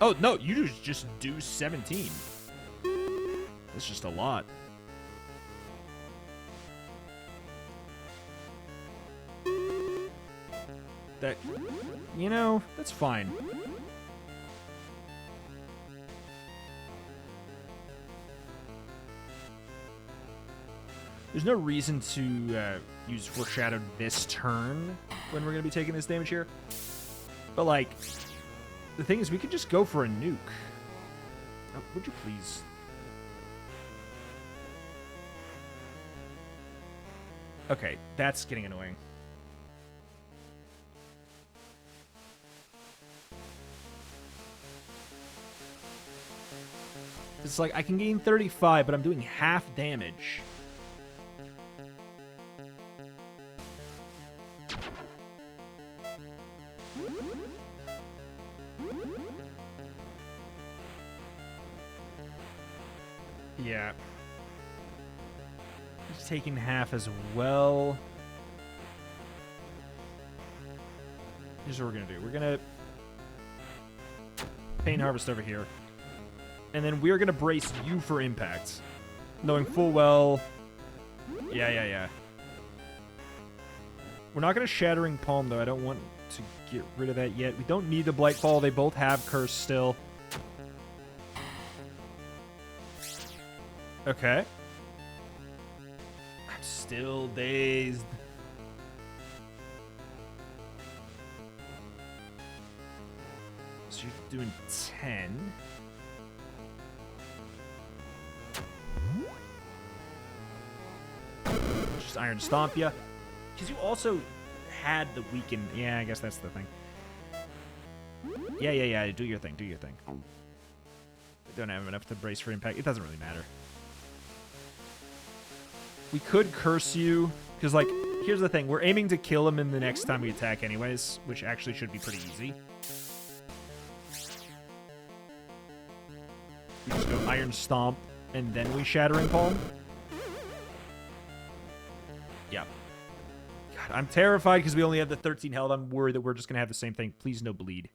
Speaker 1: Oh, no, you just do 17. That's just a lot. That, you know, that's fine. There's no reason to use Foreshadowed this turn when we're going to be taking this damage here. But, like, the thing is, we could just go for a nuke. Oh, would you please? Okay, that's getting annoying. It's like, I can gain 35, but I'm doing half damage. Yeah. He's taking half as well. Here's what we're going to do. We're going to Pain Harvest over here. And then we're going to brace you for impact. Knowing full well... Yeah. We're not going to Shattering Palm, though. I don't want to get rid of that yet. We don't need the Blightfall. They both have Curse still. Okay. I'm still dazed. So you're doing 10. Just Iron Stomp ya. Because you also had the weaken. Yeah, I guess that's the thing. Yeah. Do your thing. I don't have enough to brace for impact. It doesn't really matter. We could curse you, because, like, here's the thing. We're aiming to kill him in the next time we attack anyways, which actually should be pretty easy. We just go Iron Stomp, and then we Shattering Palm. Yeah. God, I'm terrified because we only have the 13 health. I'm worried that we're just going to have the same thing. Please no bleed.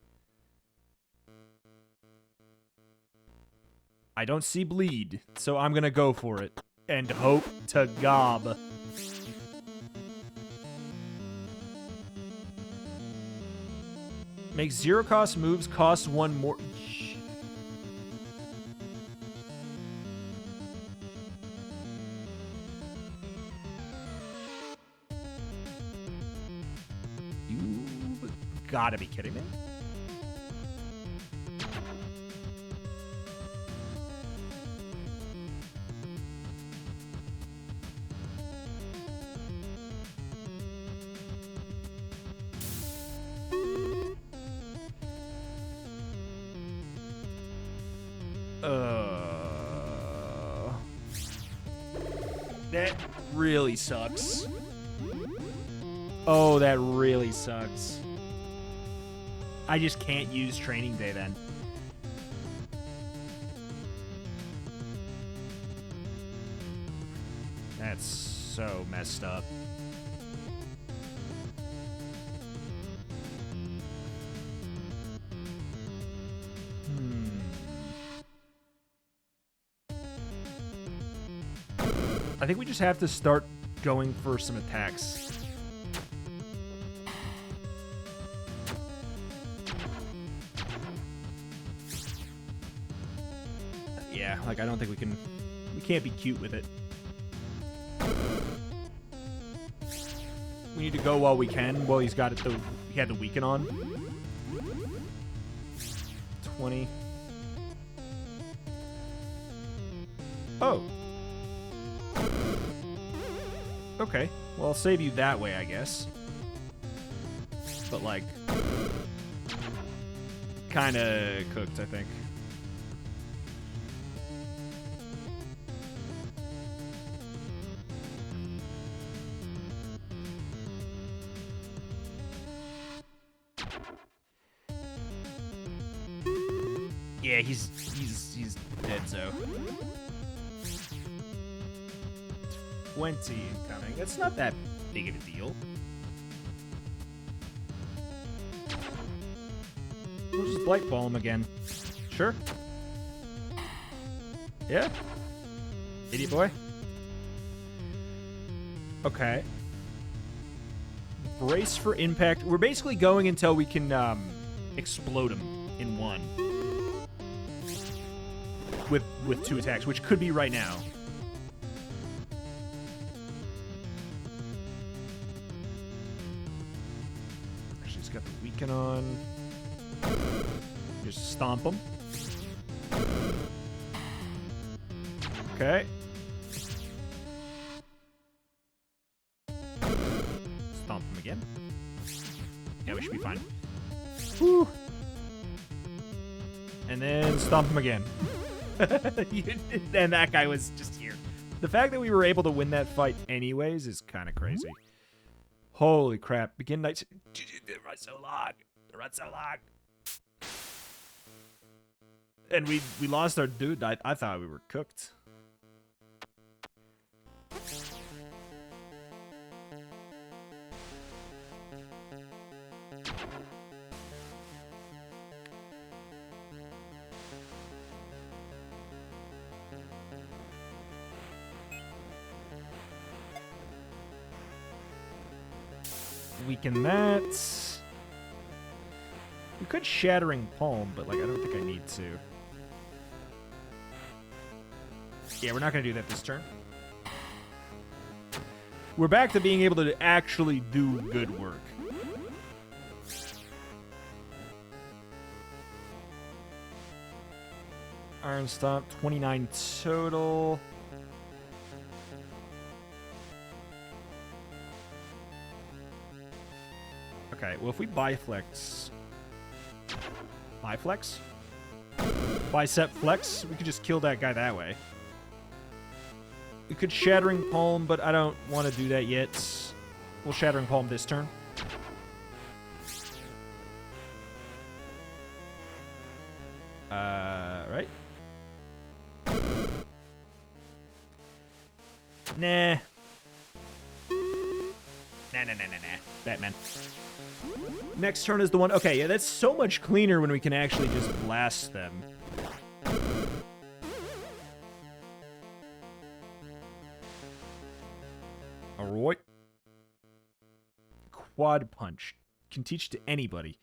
Speaker 1: I don't see bleed, so I'm going to go for it. And hope to gob. Make 0-cost moves cost 1 more. You gotta be kidding me. That really sucks. Oh, that really sucks. I just can't use Training Day then. That's so messed up. I think we just have to start going for some attacks. Yeah, like I don't think we can't be cute with it. We need to go while we can, while he's got it he had the weaken on. 20. Oh. Okay, well, I'll save you that way, I guess. But, like, kind of cooked, I think. Yeah, he's dead, so. 20 incoming. That's not that big of a deal. We'll just Blight Ball him again. Sure. Yeah. Idiot boy. Okay. Brace for impact. We're basically going until we can explode him in one. With 2 attacks, which could be right now. Actually, he's got the weaken on. Just stomp him. Okay. Stomp him again. Yeah, we should be fine. Whew. And then stomp him again. And that guy was just here. The fact that we were able to win that fight anyways is kind of crazy. Holy crap. Begin night. They run so long. They run so long. And we lost our dude. I thought we were cooked. Weaken that. We could Shattering Palm, but like I don't think I need to. Yeah, we're not going to do that this turn. We're back to being able to actually do good work. Iron Stomp, 29 total. Okay, well, if we Biflex... Biflex? Bicep Flex? We could just kill that guy that way. We could Shattering Palm, but I don't want to do that yet. We'll Shattering Palm this turn. Right? Nah. Nah. Batman. Next turn is the one... Okay, yeah, that's so much cleaner when we can actually just blast them. Alright. Quad Punch. Can teach to anybody.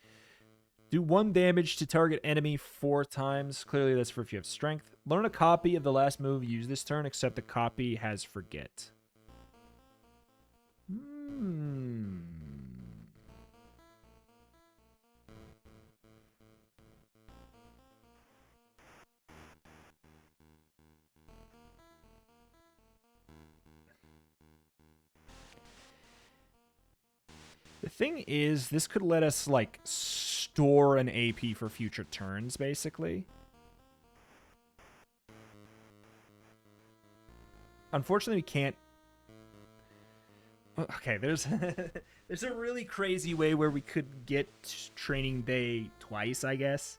Speaker 1: Do 1 damage to target enemy 4 times. Clearly that's for if you have strength. Learn a copy of the last move used this turn, except the copy has Forget. The thing is, this could let us, like, store an AP for future turns, basically. Unfortunately, we can't... Okay, there's there's a really crazy way where we could get Training Day twice, I guess.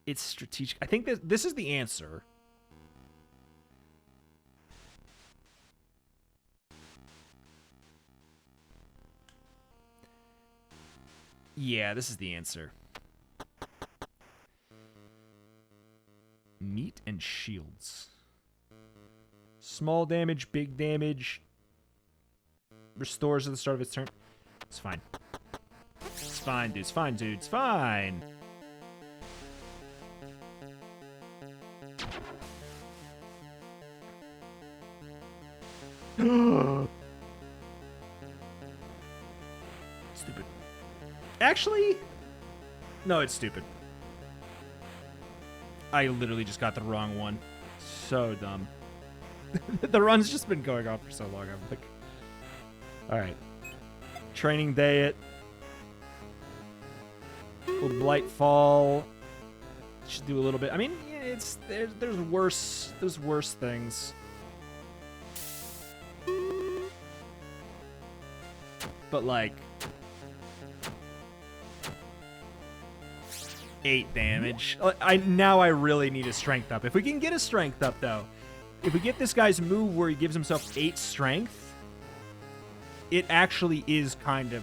Speaker 1: It's strategic. I think that this is the answer. Yeah, this is the answer. Meat and shields. Small damage, big damage. Restores at the start of its turn. It's fine. It's fine, dude. It's fine, dude. It's fine. Stupid. Actually, no, it's stupid. I literally just got the wrong one. So dumb. The run's just been going on for so long. I'm like, all right. Training Day it. We'll Blight Fall. Should do a little bit. I mean, yeah, there's worse things. But like 8 damage. Now I really need a strength up. If we can get a strength up though, if we get this guy's move where he gives himself 8 strength, it actually is kind of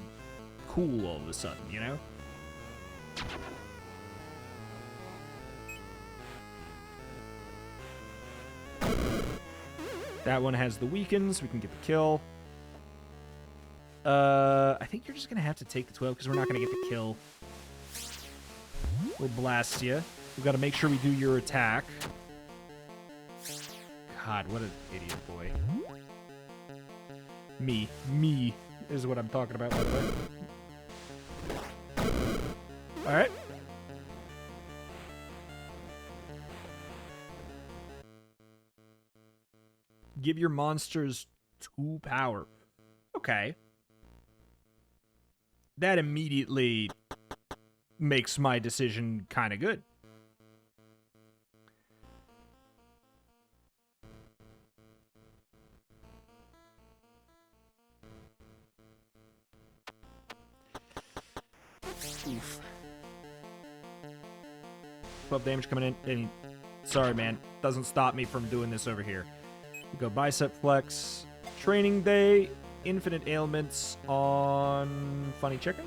Speaker 1: cool all of a sudden, you know? That one has the weakens. We can get the kill. I think you're just going to have to take the 12 because we're not going to get the kill. We'll blast you. We've got to make sure we do your attack. God, what an idiot boy. Me is what I'm talking about, by the way. Alright. Give your monsters 2 power. Okay. That immediately makes my decision kind of good. Oof. 12 damage coming in. Sorry, man. Doesn't stop me from doing this over here. We go bicep flex. Training day. Infinite ailments on Funny Chicken.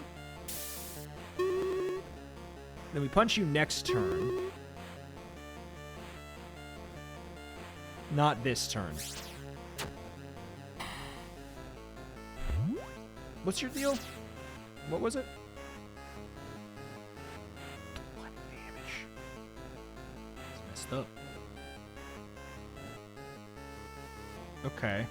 Speaker 1: Then we punch you next turn. Not this turn. What's your deal? What was it? What damage? It's messed up. Okay.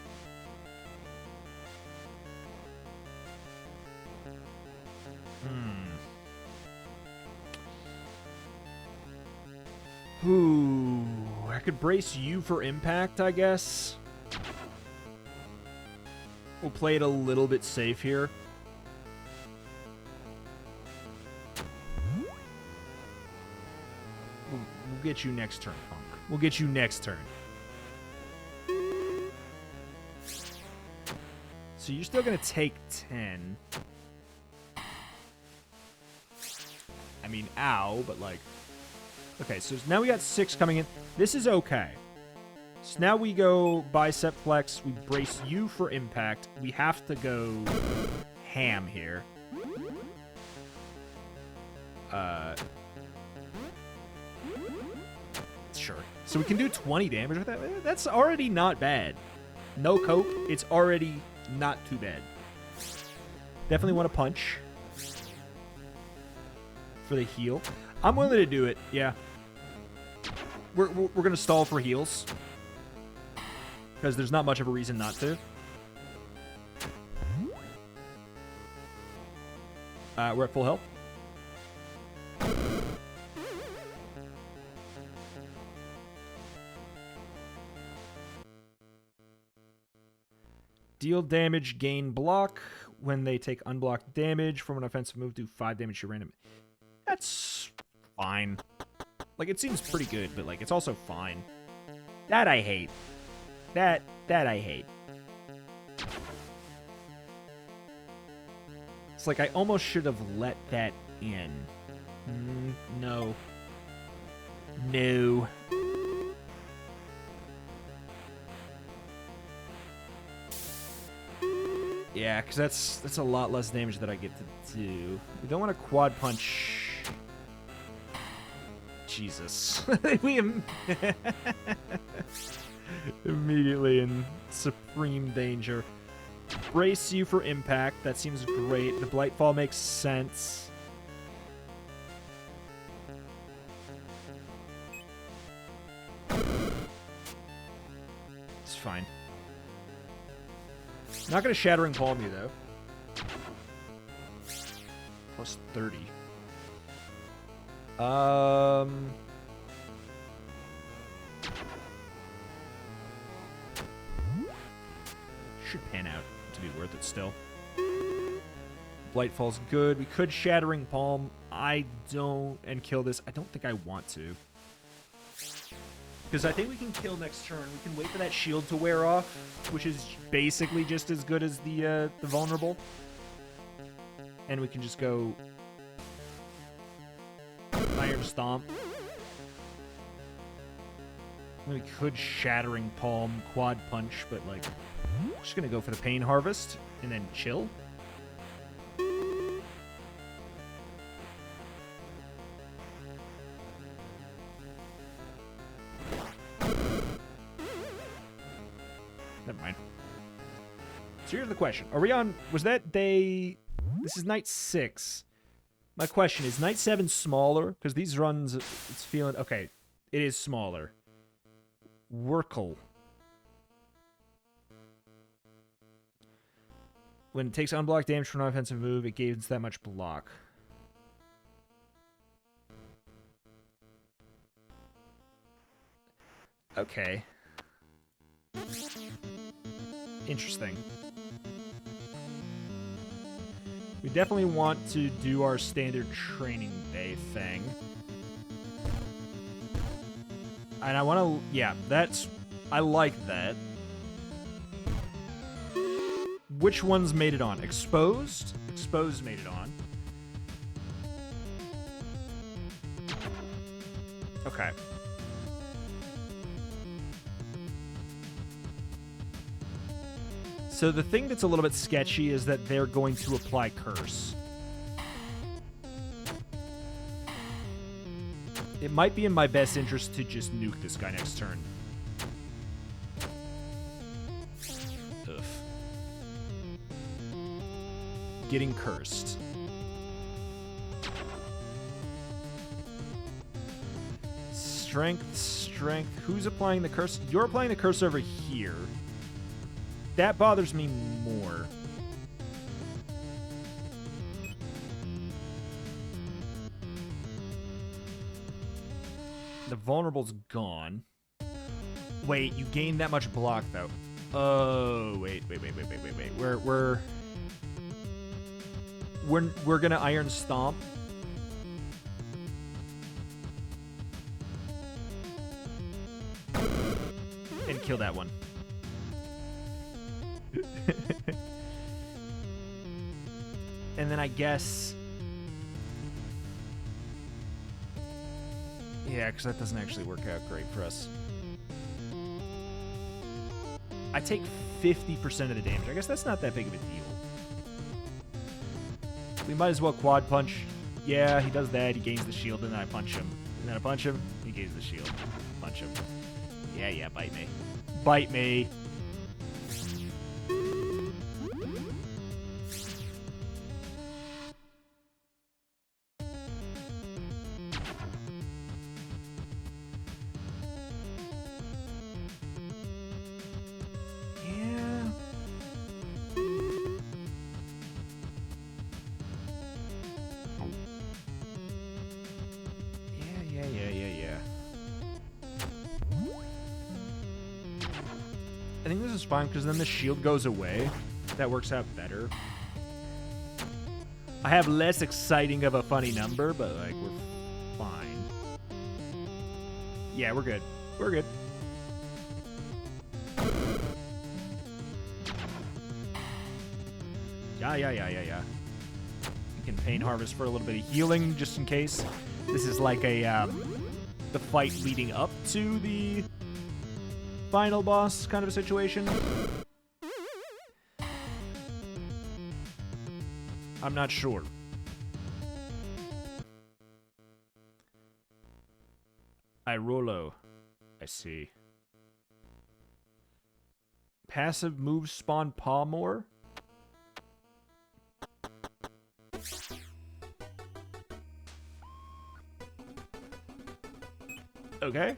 Speaker 1: Ooh, I could brace you for impact, I guess. We'll play it a little bit safe here. We'll get you next turn, punk. We'll get you next turn. So you're still going to take 10. I mean, ow, but like... Okay, so now we got 6 coming in. This is okay. So now we go bicep flex. We brace you for impact. We have to go ham here. Sure. So we can do 20 damage with that. That's already not bad. No cope. It's already not too bad. Definitely want to punch for the heal. I'm willing to do it. Yeah. We're going to stall for heals. Because there's not much of a reason not to. We're at full health. Deal damage, gain block. When they take unblocked damage from an offensive move, do 5 damage to random. That's fine. Like, it seems pretty good, but, like, it's also fine. That I hate. That I hate. It's like I almost should have let that in. No. No. Yeah, because that's a lot less damage that I get to do. We don't want to quad punch. Jesus. We immediately in supreme danger. Brace you for impact. That seems great. The Blightfall makes sense. It's fine. Not going to Shattering Palm you, though. Plus 30. Should pan out to be worth it still. Blightfall's good. We could Shattering Palm. I don't... And kill this. I don't think I want to. Because I think we can kill next turn. We can wait for that shield to wear off, which is basically just as good as the vulnerable. And we can just go Iron Stomp. We could Shattering Palm, Quad Punch, but like Just gonna go for the Pain Harvest and then chill. Never mind. So here's the question. Are we on... Was that day... This is night 6. My question is, night 7 smaller? Because these runs, it's feeling... Okay, it is smaller. Wurkle. When it takes unblocked damage from an offensive move, it gains that much block. Okay. Interesting. We definitely want to do our standard training day thing. And I want to... Yeah, that's... I like that. Which ones made it on? Exposed? Exposed made it on. Okay. So the thing that's a little bit sketchy is that they're going to apply Curse. It might be in my best interest to just nuke this guy next turn. Ugh. Getting cursed. Strength, strength. Who's applying the curse? You're applying the curse over here. That bothers me more. The vulnerable's gone. Wait, you gained that much block though. Oh, wait. We're gonna Iron Stomp. And kill that one. And then I guess... Yeah, because that doesn't actually work out great for us. I take 50% of the damage. I guess that's not that big of a deal. We might as well quad punch. Yeah, he does that. He gains the shield, and then I punch him. And then I punch him. He gains the shield. Punch him. Yeah, bite me. Bite me. I think this is fine because then the shield goes away. That works out better. I have less exciting of a funny number, but like we're fine. Yeah, we're good. We're good. Yeah. You can Pain Harvest for a little bit of healing just in case. This is like a the fight leading up to the final boss kind of a situation. I'm not sure. Irolo. I see. Passive moves spawn paw more? Okay.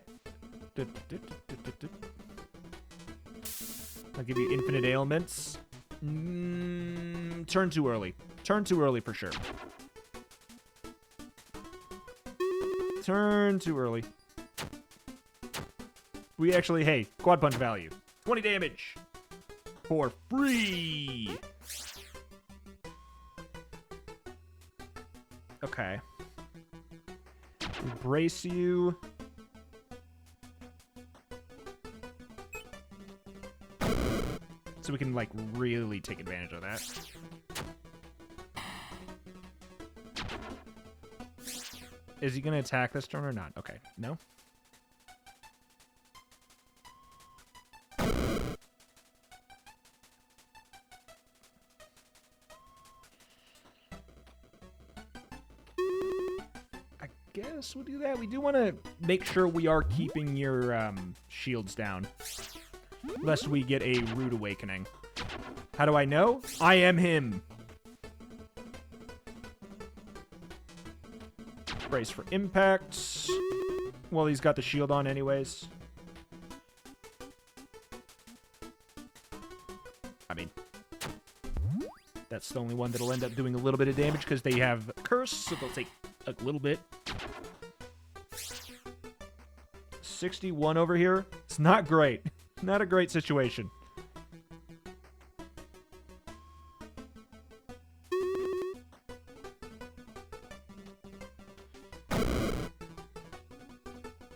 Speaker 1: I'll give you infinite ailments. Turn too early. Turn too early for sure. Turn too early. We actually, hey, quad punch value. 20 damage. For free. Okay. We brace you. So we can, like, really take advantage of that. Is he going to attack this turn or not? Okay. No? Yes, we'll do that. We do want to make sure we are keeping your shields down, lest we get a rude awakening. How do I know? I am him. Brace for impact. Well, he's got the shield on anyways. I mean, that's the only one that'll end up doing a little bit of damage because they have curse, so they'll take a little bit. 61 over here. It's not great. Not a great situation.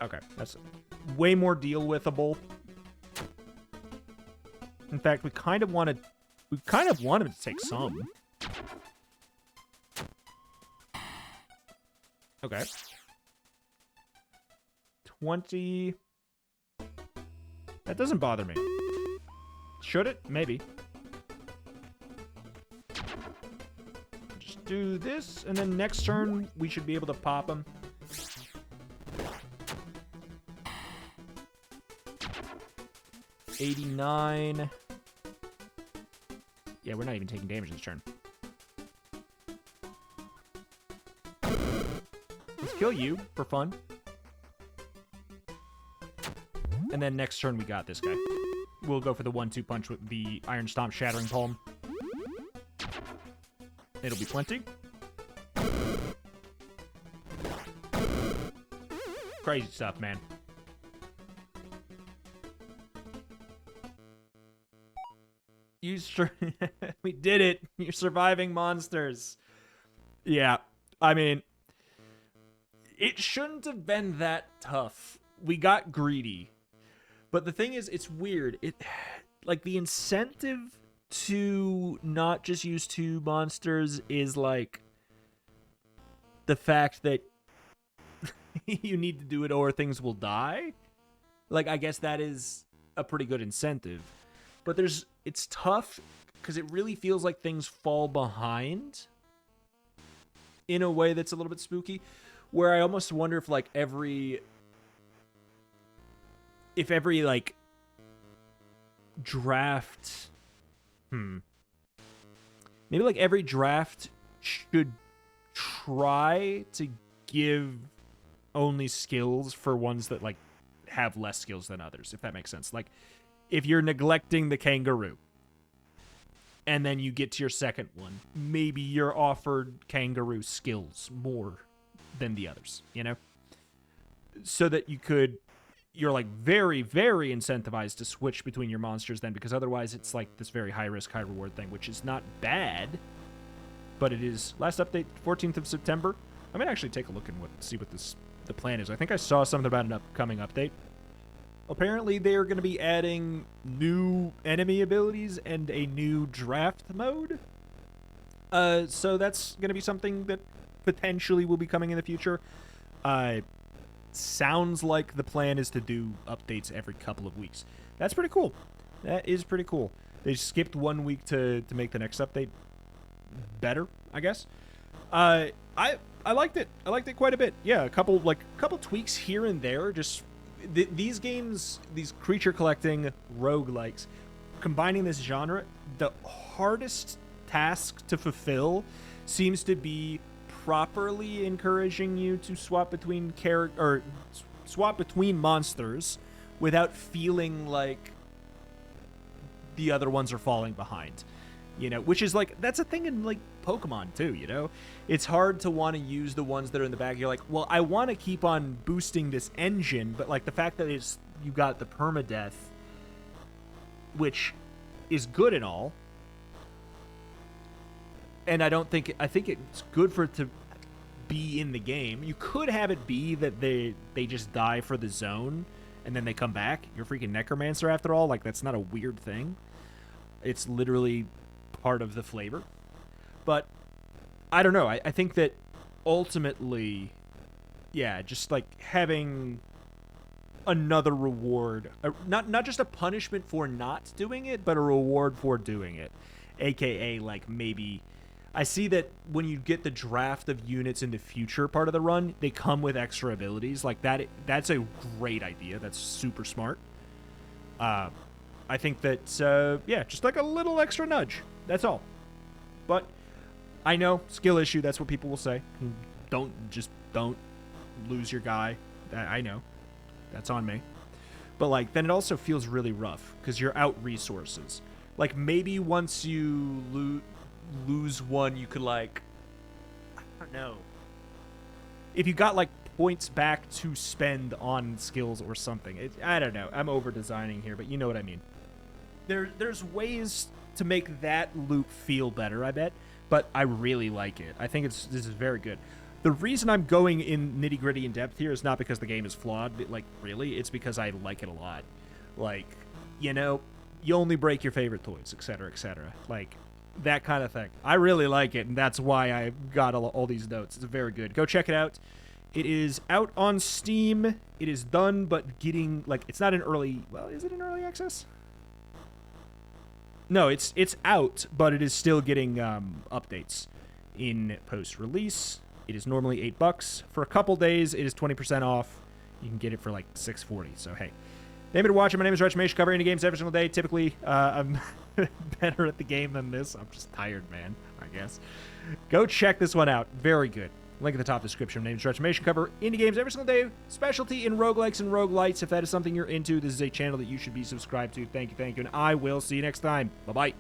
Speaker 1: Okay, that's way more deal withable. In fact, we kind of want him to take some. Okay. 20. That doesn't bother me. Should it? Maybe. Just do this, and then next turn, we should be able to pop him. $89. Yeah, we're not even taking damage this turn. Let's kill you for fun. And then next turn, we got this guy. We'll go for the 1-2 punch with the Iron Stomp Shattering Palm. It'll be plenty. Crazy stuff, man. We did it. You're surviving monsters. Yeah, I mean, it shouldn't have been that tough. We got greedy. But the thing is, it's weird. Like, the incentive to not just use 2 monsters is, like, the fact that you need to do it or things will die. Like, I guess that is a pretty good incentive. But it's tough because it really feels like things fall behind in a way that's a little bit spooky, where I almost wonder if, like, every like draft, maybe like every draft should try to give only skills for ones that, like, have less skills than others, if that makes sense. Like, if you're neglecting the kangaroo and then you get to your second one, maybe you're offered kangaroo skills more than the others, you know? So that you're like very, very incentivized to switch between your monsters then, because otherwise it's like this very high risk, high reward thing, which is not bad, but it is. Last update, 14th of September. I might actually take a look and see what the plan is. I think I saw something about an upcoming update. Apparently, they're going to be adding new enemy abilities and a new draft mode. So that's going to be something that potentially will be coming in the future. Sounds like the plan is to do updates every couple of weeks. That's pretty cool. That is pretty cool. They skipped 1 week to make the next update better, I guess. I liked it. I liked it quite a bit. Yeah, a couple tweaks here and there. Just these games, these creature collecting roguelikes, combining this genre, the hardest task to fulfill seems to be properly encouraging you to swap between monsters without feeling like the other ones are falling behind. You know, which is like, that's a thing in like Pokemon too, you know? It's hard to want to use the ones that are in the bag. You're like, well, I want to keep on boosting this engine, but like the fact that you got the permadeath, which is good and all, and I think it's good for it to be in the game. You could have it be that they just die for the zone and then they come back. You're freaking Necromancer after all. Like, that's not a weird thing. It's literally part of the flavor. But I don't know. I think that ultimately, yeah, just like having another reward, not just a punishment for not doing it, but a reward for doing it. AKA, like, maybe I see that when you get the draft of units in the future part of the run, they come with extra abilities. Like, that's a great idea. That's super smart. I think that, yeah, just like a little extra nudge. That's all. But I know, skill issue, that's what people will say. Don't lose your guy. I know. That's on me. But, like, then it also feels really rough because you're out resources. Like, maybe once you lose one, you could, like, I don't know. If you got, like, points back to spend on skills or something. I don't know. I'm over-designing here, but you know what I mean. There's ways to make that loop feel better, I bet. But I really like it. I think this is very good. The reason I'm going in nitty-gritty in depth here is not because the game is flawed. Like, really, it's because I like it a lot. Like, you know, you only break your favorite toys, etc., etc. Like, that kind of thing. I really like it, and that's why I got all these notes. It's very good. Go check it out. It is out on Steam. It is done, but getting, like, it's not an early... Well, is it an early access? No, it's out, but it is still getting updates in post-release. It is normally $8. For a couple days, it is 20% off. You can get it for like $6.40. So, hey. Thank you for watching. My name is Retramation. Cover indie games every single day. Typically, I'm better at the game than this. I'm just tired, man, I guess. Go check this one out. Very good. Link in the top description. My name is Retramation. Cover indie games every single day. Specialty in roguelikes and roguelites. If that is something you're into, this is a channel that you should be subscribed to. Thank you, and I will see you next time. Bye-bye.